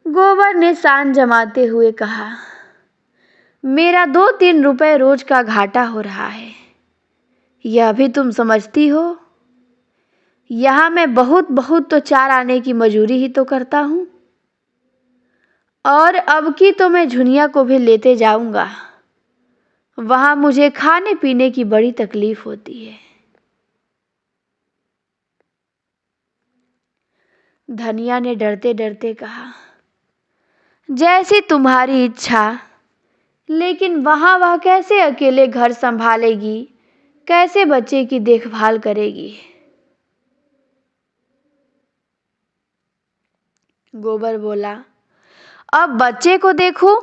गोबर ने सान जमाते हुए कहा, मेरा 2-3 रुपए रोज का घाटा हो रहा है, यह भी तुम समझती हो। यहां मैं बहुत बहुत तो 4 आने की मजूरी ही तो करता हूं, और अब की तो मैं झुनिया को भी लेते जाऊंगा। वहां मुझे खाने पीने की बड़ी तकलीफ होती है। धनिया ने डरते डरते कहा, जैसी तुम्हारी इच्छा, लेकिन वहां वह कैसे अकेले घर संभालेगी, कैसे बच्चे की देखभाल करेगी? गोबर बोला, अब बच्चे को देखूं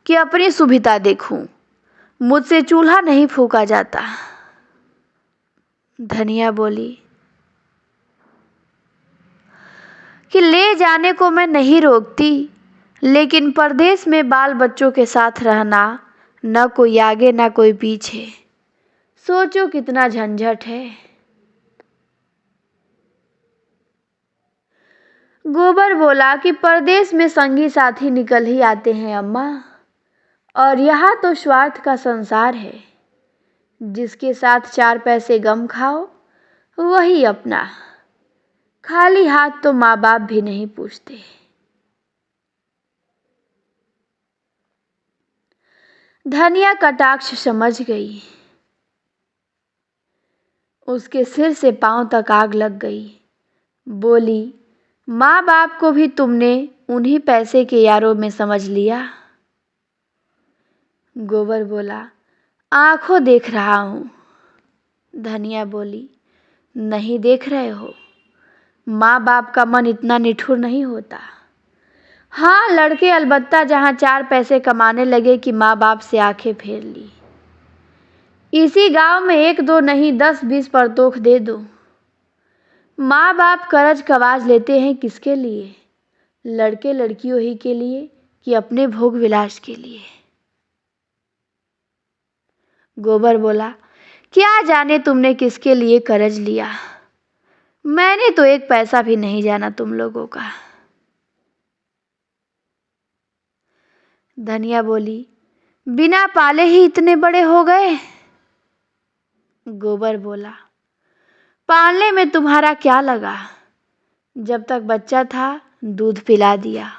कि अपनी सुविधा देखूं? मुझसे चूल्हा नहीं फूंका जाता। धनिया बोली कि ले जाने को मैं नहीं रोकती, लेकिन परदेश में बाल बच्चों के साथ रहना, न कोई आगे न कोई पीछे, सोचो कितना झंझट है। गोबर बोला कि परदेश में संगी साथी निकल ही आते हैं अम्मा, और यहाँ तो स्वार्थ का संसार है। जिसके साथ 4 पैसे गम खाओ वही अपना। खाली हाथ तो माँ बाप भी नहीं पूछते। धनिया कटाक्ष समझ गई। उसके सिर से पांव तक आग लग गई। बोली, माँ बाप को भी तुमने उन्हीं पैसे के यारों में समझ लिया। गोबर बोला, आंखों देख रहा हूं। धनिया बोली, नहीं देख रहे हो? माँ बाप का मन इतना निठुर नहीं होता। हाँ, लड़के अलबत्ता जहां 4 पैसे कमाने लगे कि माँ बाप से आंखें फेर ली। इसी गांव में 1-2 नहीं 10-20 परतोख दे दो। माँ बाप करज कवाज लेते हैं किसके लिए? लड़के लड़कियों ही के लिए कि अपने भोग विलास के लिए? गोबर बोला, क्या जाने तुमने किसके लिए करज लिया। मैंने तो 1 पैसा भी नहीं जाना तुम लोगों का। धनिया बोली, बिना पाले ही इतने बड़े हो गए। गोबर बोला, पालने में तुम्हारा क्या लगा? जब तक बच्चा था दूध पिला दिया,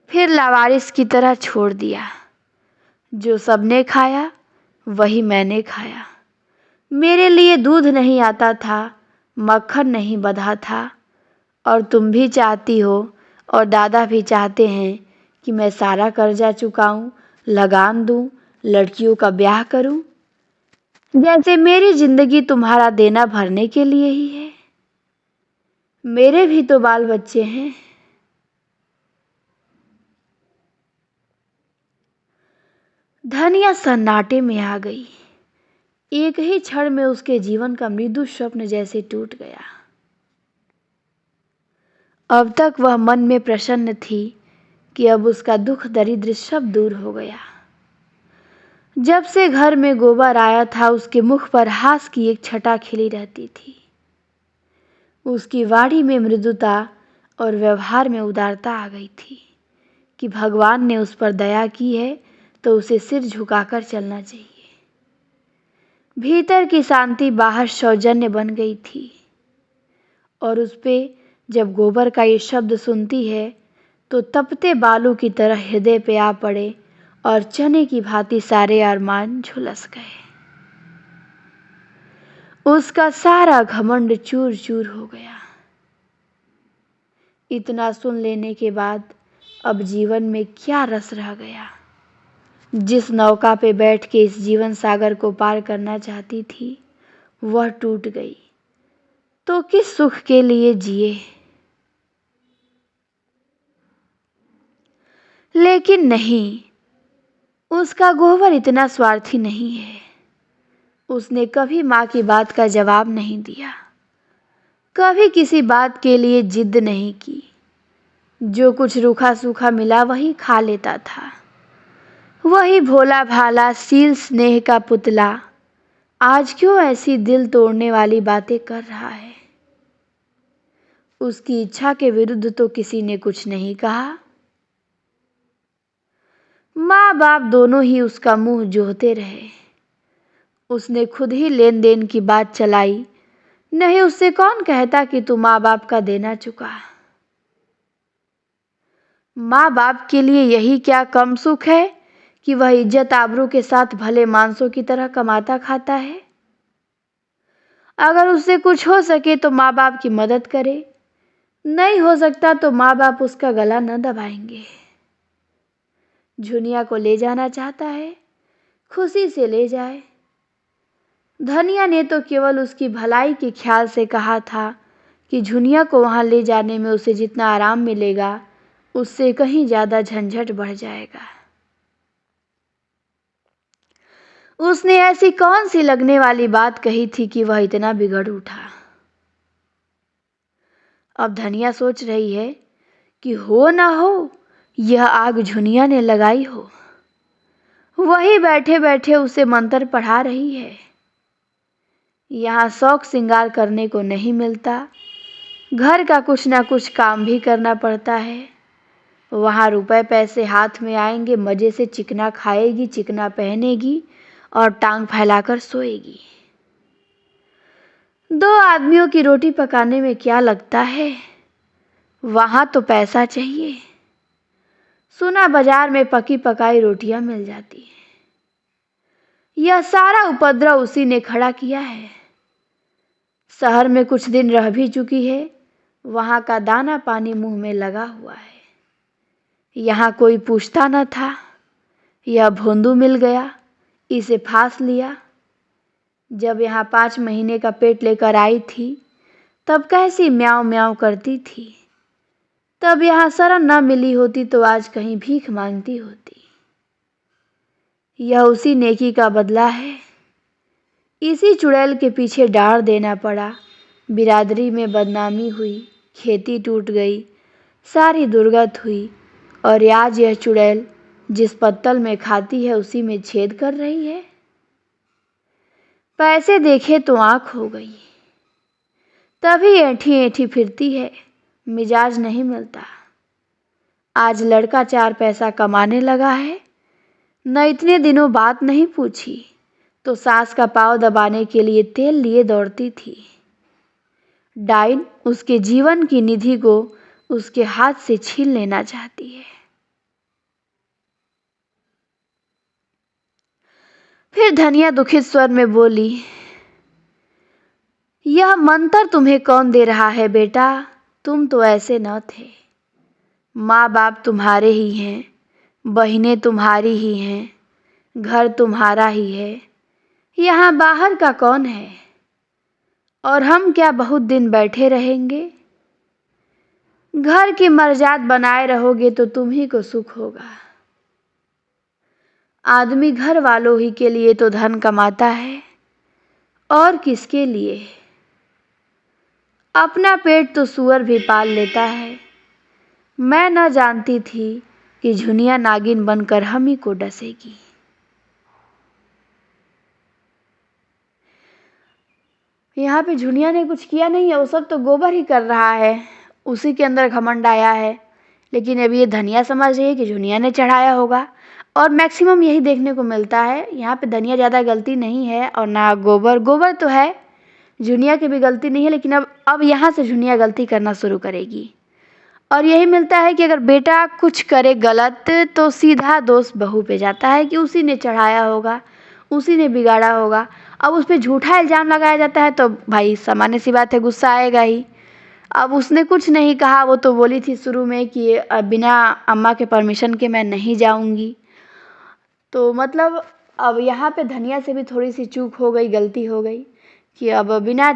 फिर लावारिस की तरह छोड़ दिया। जो सबने खाया वही मैंने खाया। मेरे लिए दूध नहीं आता था, मक्खन नहीं बंधा था। और तुम भी चाहती हो और दादा भी चाहते हैं कि मैं सारा कर्जा चुकाऊं, लगान दूं, लड़कियों का ब्याह करूं, जैसे मेरी जिंदगी तुम्हारा देना भरने के लिए ही है। मेरे भी तो बाल बच्चे हैं। धनिया सन्नाटे में आ गई। एक ही क्षण में उसके जीवन का मृदु स्वप्न जैसे टूट गया। अब तक वह मन में प्रसन्न थी कि अब उसका दुख दरिद्र सब दूर हो गया। जब से घर में गोबर आया था उसके मुख पर हास की एक छटा खिली रहती थी। उसकी वाणी में मृदुता और व्यवहार में उदारता आ गई थी कि भगवान ने उस पर दया की है तो उसे सिर झुकाकर चलना चाहिए। भीतर की शांति बाहर सौजन्य बन गई थी और उस पे जब गोबर का ये शब्द सुनती है तो तपते बालू की तरह हृदय पे आ पड़े और चने की भांति सारे अरमान झुलस गए। उसका सारा घमंड चूर चूर हो गया। इतना सुन लेने के बाद अब जीवन में क्या रस रह गया? जिस नौका पे बैठ के इस जीवन सागर को पार करना चाहती थी वह टूट गई तो किस सुख के लिए जिए? लेकिन नहीं, उसका गोबर इतना स्वार्थी नहीं है। उसने कभी माँ की बात का जवाब नहीं दिया, कभी किसी बात के लिए जिद नहीं की। जो कुछ रूखा सूखा मिला वही खा लेता था। वही भोला भाला शील स्नेह का पुतला आज क्यों ऐसी दिल तोड़ने वाली बातें कर रहा है? उसकी इच्छा के विरुद्ध तो किसी ने कुछ नहीं कहा। माँ बाप दोनों ही उसका मुंह जोहते रहे। उसने खुद ही लेन देन की बात चलाई। नहीं, उससे कौन कहता कि तू माँ बाप का देना चुका? माँ बाप के लिए यही क्या कम सुख है कि वह इज्जत आबरू के साथ भले मांसों की तरह कमाता खाता है? अगर उससे कुछ हो सके तो माँ बाप की मदद करे, नहीं हो सकता तो माँ बाप उसका गला न दबाएंगे। झुनिया को ले जाना चाहता है, खुशी से ले जाए। धनिया ने तो केवल उसकी भलाई के ख्याल से कहा था कि झुनिया को वहां ले जाने में उसे जितना आराम मिलेगा उससे कहीं ज्यादा झंझट बढ़ जाएगा। उसने ऐसी कौन सी लगने वाली बात कही थी कि वह इतना बिगड़ उठा? अब धनिया सोच रही है कि हो ना हो यह आग झुनिया ने लगाई हो। वही बैठे बैठे उसे मंत्र पढ़ा रही है। यहाँ शौक श्रृंगार करने को नहीं मिलता, घर का कुछ ना कुछ काम भी करना पड़ता है। वहाँ रुपए पैसे हाथ में आएंगे, मजे से चिकना खाएगी, चिकना पहनेगी और टांग फैलाकर सोएगी। 2 आदमियों की रोटी पकाने में क्या लगता है, वहां तो पैसा चाहिए। सुना बाजार में पकी पकाई रोटियां मिल जाती है। यह सारा उपद्रव उसी ने खड़ा किया है। शहर में कुछ दिन रह भी चुकी है, वहां का दाना पानी मुंह में लगा हुआ है। यहाँ कोई पूछता न था। यह भोंदू मिल गया, इसे फांस लिया। जब यहाँ 5 महीने का पेट लेकर आई थी, तब कैसी म्याऊं म्याऊं करती थी। तब यहाँ शरण न मिली होती तो आज कहीं भीख मांगती होती। यह उसी नेकी का बदला है। इसी चुड़ैल के पीछे डार देना पड़ा। बिरादरी में बदनामी हुई, खेती टूट गई, सारी दुर्गत हुई, और आज यह चुड़ैल जिस पत्तल में खाती है उसी में छेद कर रही है। पैसे देखे तो आंख हो गई, तभी ऐंठी ऐंठी फिरती है, मिजाज नहीं मिलता। आज लड़का 4 पैसा कमाने लगा है, न इतने दिनों बात नहीं पूछी तो सास का पाँव दबाने के लिए तेल लिए दौड़ती थी। डाइन उसके जीवन की निधि को उसके हाथ से छीन लेना चाहती है। फिर धनिया दुखित स्वर में बोली, यह मंत्र तुम्हें कौन दे रहा है बेटा? तुम तो ऐसे न थे। माँ बाप तुम्हारे ही हैं, बहनें तुम्हारी ही हैं, घर तुम्हारा ही है। यहाँ बाहर का कौन है? और हम क्या बहुत दिन बैठे रहेंगे? घर की मर्यादा बनाए रहोगे तो तुम ही को सुख होगा। आदमी घर वालों ही के लिए तो धन कमाता है, और किसके लिए? अपना पेट तो सूअर भी पाल लेता है। मैं न जानती थी कि झुनिया नागिन बनकर हम ही को डसेगी। यहाँ पे झुनिया ने कुछ किया नहीं है, वो सब तो गोबर ही कर रहा है, उसी के अंदर घमंड आया है। लेकिन अब ये धनिया समझ रही है कि झुनिया ने चढ़ाया होगा, और मैक्सिमम यही देखने को मिलता है। यहाँ पे धनिया ज़्यादा गलती नहीं है, और ना गोबर तो है, झुनिया की भी गलती नहीं है। लेकिन अब यहाँ से झुनिया गलती करना शुरू करेगी, और यही मिलता है कि अगर बेटा कुछ करे गलत तो सीधा दोष बहू पे जाता है कि उसी ने चढ़ाया होगा, उसी ने बिगाड़ा होगा। अब उस पर झूठा इल्ज़ाम लगाया जाता है तो भाई सामान्य सी बात है, गुस्सा आएगा ही। अब उसने कुछ नहीं कहा, वो तो बोली थी शुरू में कि बिना अम्मा के परमिशन के मैं नहीं जाऊंगी। तो मतलब अब यहाँ पे धनिया से भी थोड़ी सी चूक हो गई, गलती हो गई कि अब बिना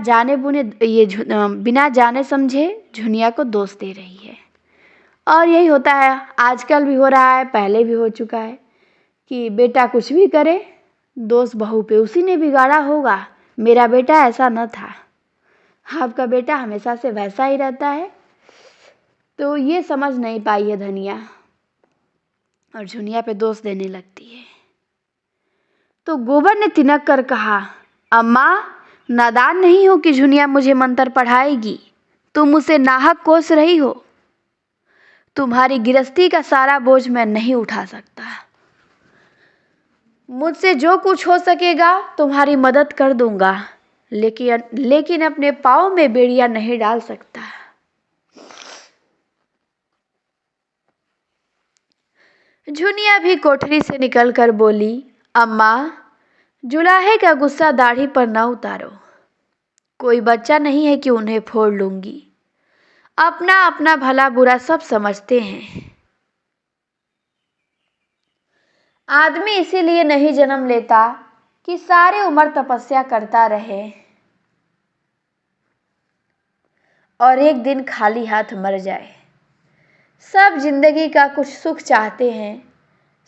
जाने समझे झुनिया को दोष दे रही है। और यही होता है, आजकल भी हो रहा है, पहले भी हो चुका है कि बेटा कुछ भी करे दोष बहू पे, उसी ने बिगाड़ा होगा, मेरा बेटा ऐसा न था। आपका बेटा हमेशा से वैसा ही रहता है। तो ये समझ नहीं पाई है धनिया, और झुनिया पे दोष देने लगती है। तो गोबर ने तिनक कर कहा, अम्मा नादान नहीं हो कि झुनिया मुझे मंत्र पढ़ाएगी। तुम उसे नाहक कोस रही हो। तुम्हारी गृहस्थी का सारा बोझ मैं नहीं उठा सकता। मुझसे जो कुछ हो सकेगा तुम्हारी मदद कर दूंगा, लेकिन अपने पाँव में बेड़ियां नहीं डाल सकता। झुनिया भी कोठरी से निकलकर बोली, अम्मा जुलाहे का गुस्सा दाढ़ी पर न उतारो। कोई बच्चा नहीं है कि उन्हें फोड़ लूंगी। अपना अपना भला बुरा सब समझते हैं। आदमी इसीलिए नहीं जन्म लेता कि सारी उम्र तपस्या करता रहे और एक दिन खाली हाथ मर जाए। सब जिंदगी का कुछ सुख चाहते हैं,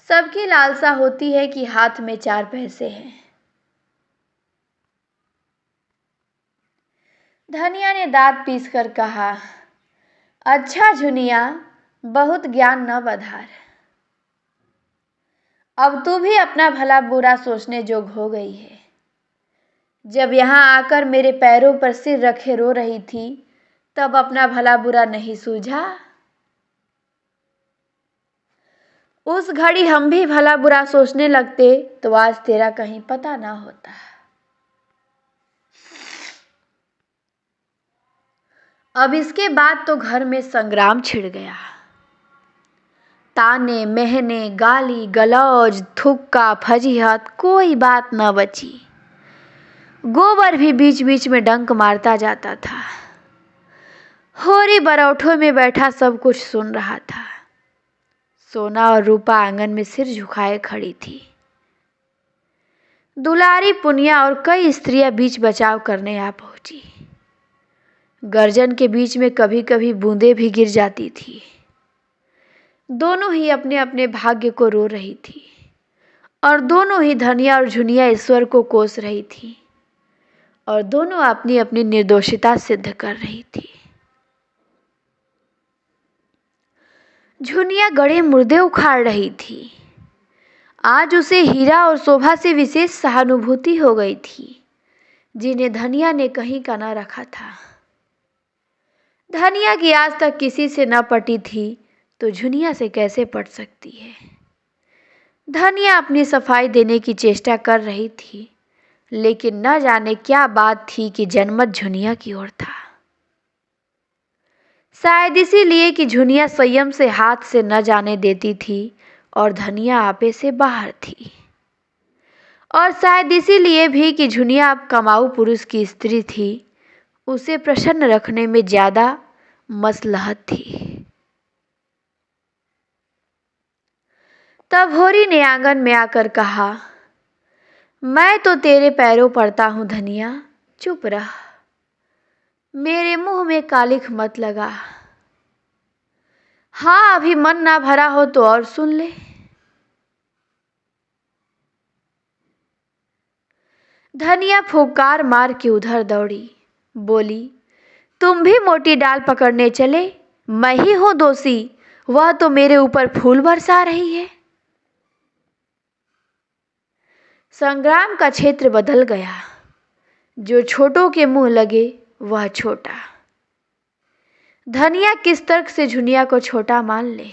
सबकी लालसा होती है कि हाथ में 4 पैसे हैं। धनिया ने दांत पीस कर कहा, अच्छा झुनिया, बहुत ज्ञान न बधार। अब तू भी अपना भला बुरा सोचने जोग हो गई है। जब यहाँ आकर मेरे पैरों पर सिर रखे रो रही थी, तब अपना भला बुरा नहीं सूझा। उस घड़ी हम भी भला बुरा सोचने लगते तो आज तेरा कहीं पता ना होता। अब इसके बाद तो घर में संग्राम छिड़ गया। ताने मेहने, गाली गलौज, थुक्का फजीहत, कोई बात न बची। गोबर भी बीच बीच में डंक मारता जाता था। होरी बरौठों में बैठा सब कुछ सुन रहा था। सोना और रूपा आंगन में सिर झुकाए खड़ी थी। दुलारी, पुनिया और कई स्त्रियां बीच बचाव करने आ पहुंची। गर्जन के बीच में कभी कभी बूंदें भी गिर जाती थी। दोनों ही अपने अपने भाग्य को रो रही थी और दोनों ही धनिया और झुनिया ईश्वर को कोस रही थी और दोनों अपनी अपनी निर्दोषिता सिद्ध कर रही थी। झुनिया गड़े मुर्दे उखाड़ रही थी। आज उसे हीरा और शोभा से विशेष सहानुभूति हो गई थी, जिन्हें धनिया ने कहीं का न रखा था। धनिया की आज तक किसी से न पटी थी तो झुनिया से कैसे पट सकती है। धनिया अपनी सफाई देने की चेष्टा कर रही थी, लेकिन न जाने क्या बात थी कि जनमत झुनिया की ओर था। शायद इसीलिए कि झुनिया संयम से हाथ से न जाने देती थी और धनिया आपे से बाहर थी। और शायद इसीलिए भी कि झुनिया अब कमाऊ पुरुष की स्त्री थी, उसे प्रसन्न रखने में ज्यादा मसलहत थी। तब होरी ने आंगन में आकर कहा, मैं तो तेरे पैरों पड़ता हूं धनिया, चुप रह, मेरे मुंह में कालिख मत लगा। हाँ, अभी मन ना भरा हो तो और सुन ले। धनिया फुकार मार के उधर दौड़ी, बोली, तुम भी मोटी डाल पकड़ने चले? मैं ही हूं दोषी, वह तो मेरे ऊपर फूल बरसा रही है। संग्राम का क्षेत्र बदल गया। जो छोटों के मुंह लगे वह छोटा। धनिया किस तर्क से झुनिया को छोटा मान ले?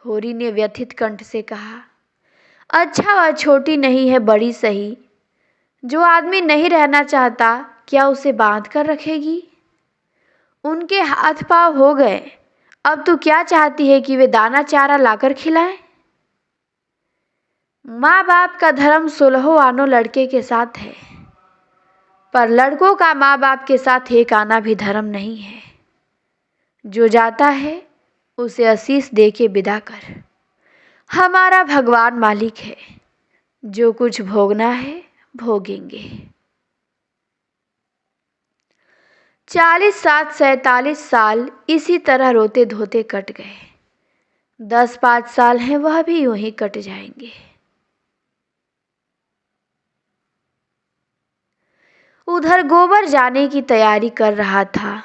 होरी ने व्यथित कंठ से कहा, अच्छा वह छोटी नहीं है, बड़ी सही। जो आदमी नहीं रहना चाहता क्या उसे बांध कर रखेगी? उनके हाथ पांव हो गए, अब तू क्या चाहती है कि वे दाना चारा लाकर खिलाएं? माँ बाप का धर्म 16 आनों लड़के के साथ है, पर लड़कों का माँ बाप के साथ एक आना भी धर्म नहीं है। जो जाता है उसे आशीष दे के विदा कर। हमारा भगवान मालिक है, जो कुछ भोगना है भोगेंगे। 40 सात 47 साल इसी तरह रोते धोते कट गए। 10-5 साल हैं, वह भी यूं ही कट जाएंगे। उधर गोबर जाने की तैयारी कर रहा था।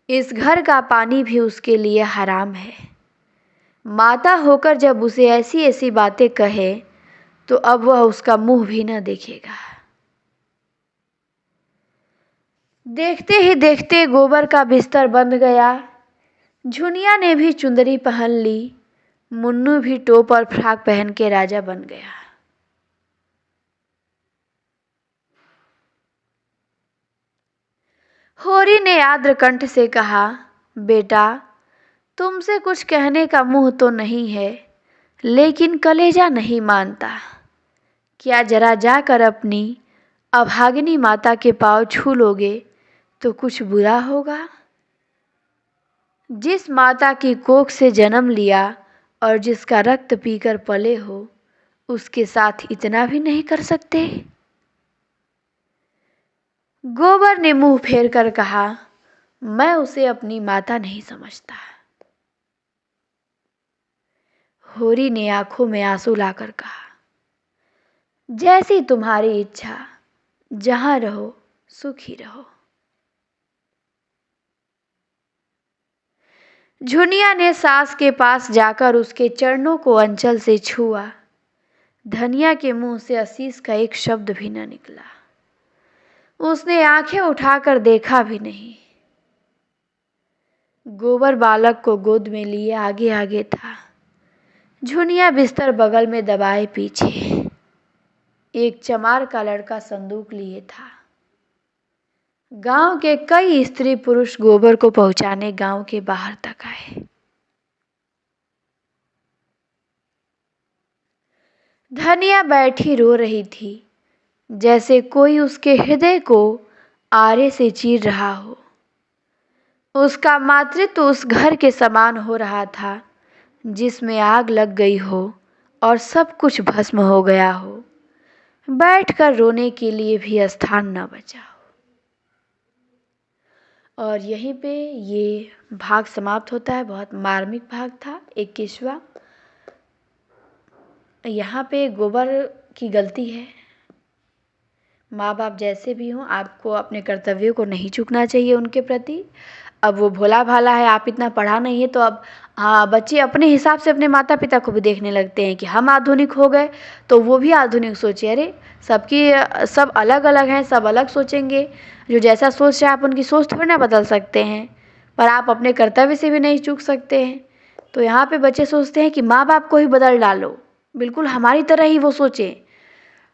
इस घर का पानी भी उसके लिए हराम है। माता होकर जब उसे ऐसी ऐसी बातें कहे तो अब वह उसका मुंह भी न देखेगा। देखते ही देखते गोबर का बिस्तर बंध गया। झुनिया ने भी चुंदरी पहन ली। मुन्नू भी टोप और फ्राक पहन के राजा बन गया। होरी ने आर्द्र कंठ से कहा, बेटा, तुमसे कुछ कहने का मुंह तो नहीं है, लेकिन कलेजा नहीं मानता। क्या जरा जाकर अपनी अभागिनी माता के पांव छू लोगे तो कुछ बुरा होगा? जिस माता की कोख से जन्म लिया और जिसका रक्त पीकर पले हो, उसके साथ इतना भी नहीं कर सकते? गोबर ने मुंह फेर कर कहा, मैं उसे अपनी माता नहीं समझता। होरी ने आंखों में आंसू लाकर कहा, जैसी तुम्हारी इच्छा, जहां रहो सुखी रहो। झुनिया ने सास के पास जाकर उसके चरणों को अंचल से छुआ। धनिया के मुंह से आशीष का एक शब्द भी न निकला। उसने आंखें उठाकर देखा भी नहीं। गोबर बालक को गोद में लिए आगे आगे था, झुनिया बिस्तर बगल में दबाए पीछे। एक चमार का लड़का संदूक लिए था। गांव के कई स्त्री पुरुष गोबर को पहुंचाने गांव के बाहर तक आए। धनिया बैठी रो रही थी, जैसे कोई उसके हृदय को आरे से चीर रहा हो। उसका मातृत्व उस घर के समान हो रहा था जिसमें आग लग गई हो और सब कुछ भस्म हो गया हो, बैठकर रोने के लिए भी स्थान न बचा हो। और यहीं पे ये भाग समाप्त होता है। बहुत मार्मिक भाग था, एक किस्सा। यहाँ पे गोबर की गलती है। माँ बाप जैसे भी हों, आपको अपने कर्तव्यों को नहीं चूकना चाहिए उनके प्रति। अब वो भोला भाला है, आप इतना पढ़ा नहीं है, तो अब बच्चे अपने हिसाब से अपने माता पिता को भी देखने लगते हैं कि हम आधुनिक हो गए तो वो भी आधुनिक सोचे। अरे सब अलग अलग हैं, सब अलग सोचेंगे। जो जैसा सोच रहे हैं आप उनकी सोच थोड़ी ना बदल सकते हैं, पर आप अपने कर्तव्य से भी नहीं चूक सकते हैं। तो यहाँ पे बच्चे सोचते हैं कि माँ बाप को ही बदल डालो, बिल्कुल हमारी तरह ही वो सोचें।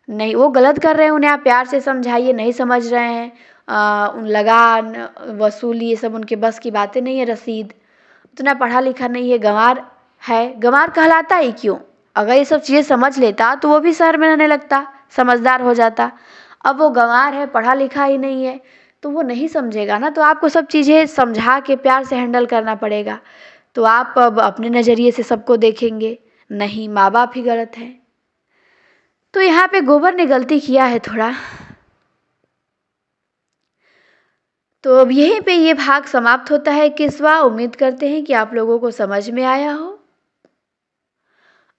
नहीं, वो गलत कर रहे हैं, उन्हें आप प्यार से समझाइए, नहीं समझ रहे हैं। लगान वसूली ये सब उनके बस की बातें नहीं है। रसीद उतना पढ़ा लिखा नहीं है, गंवार है। गंवार कहलाता ही क्यों? अगर ये सब चीज़ें समझ लेता तो वो भी शहर में रहने लगता, समझदार हो जाता। अब वो गंवार है, पढ़ा लिखा ही नहीं है, तो वो नहीं समझेगा ना। तो आपको सब चीज़ें समझा के प्यार से हैंडल करना पड़ेगा। तो आप अब अपने नज़रिए से सबको देखेंगे, नहीं माँ बाप ही गलत हैं। तो यहाँ पे गोबर ने गलती किया है थोड़ा। तो अब यहीं पे ये भाग समाप्त होता है किस्सा। उम्मीद करते हैं कि आप लोगों को समझ में आया हो।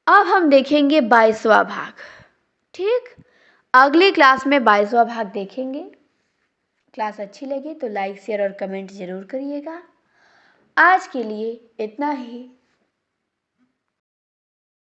अब हम देखेंगे 22वां भाग। ठीक, अगली क्लास में 22वां भाग देखेंगे। क्लास अच्छी लगी तो लाइक शेयर और कमेंट ज़रूर करिएगा। आज के लिए इतना ही।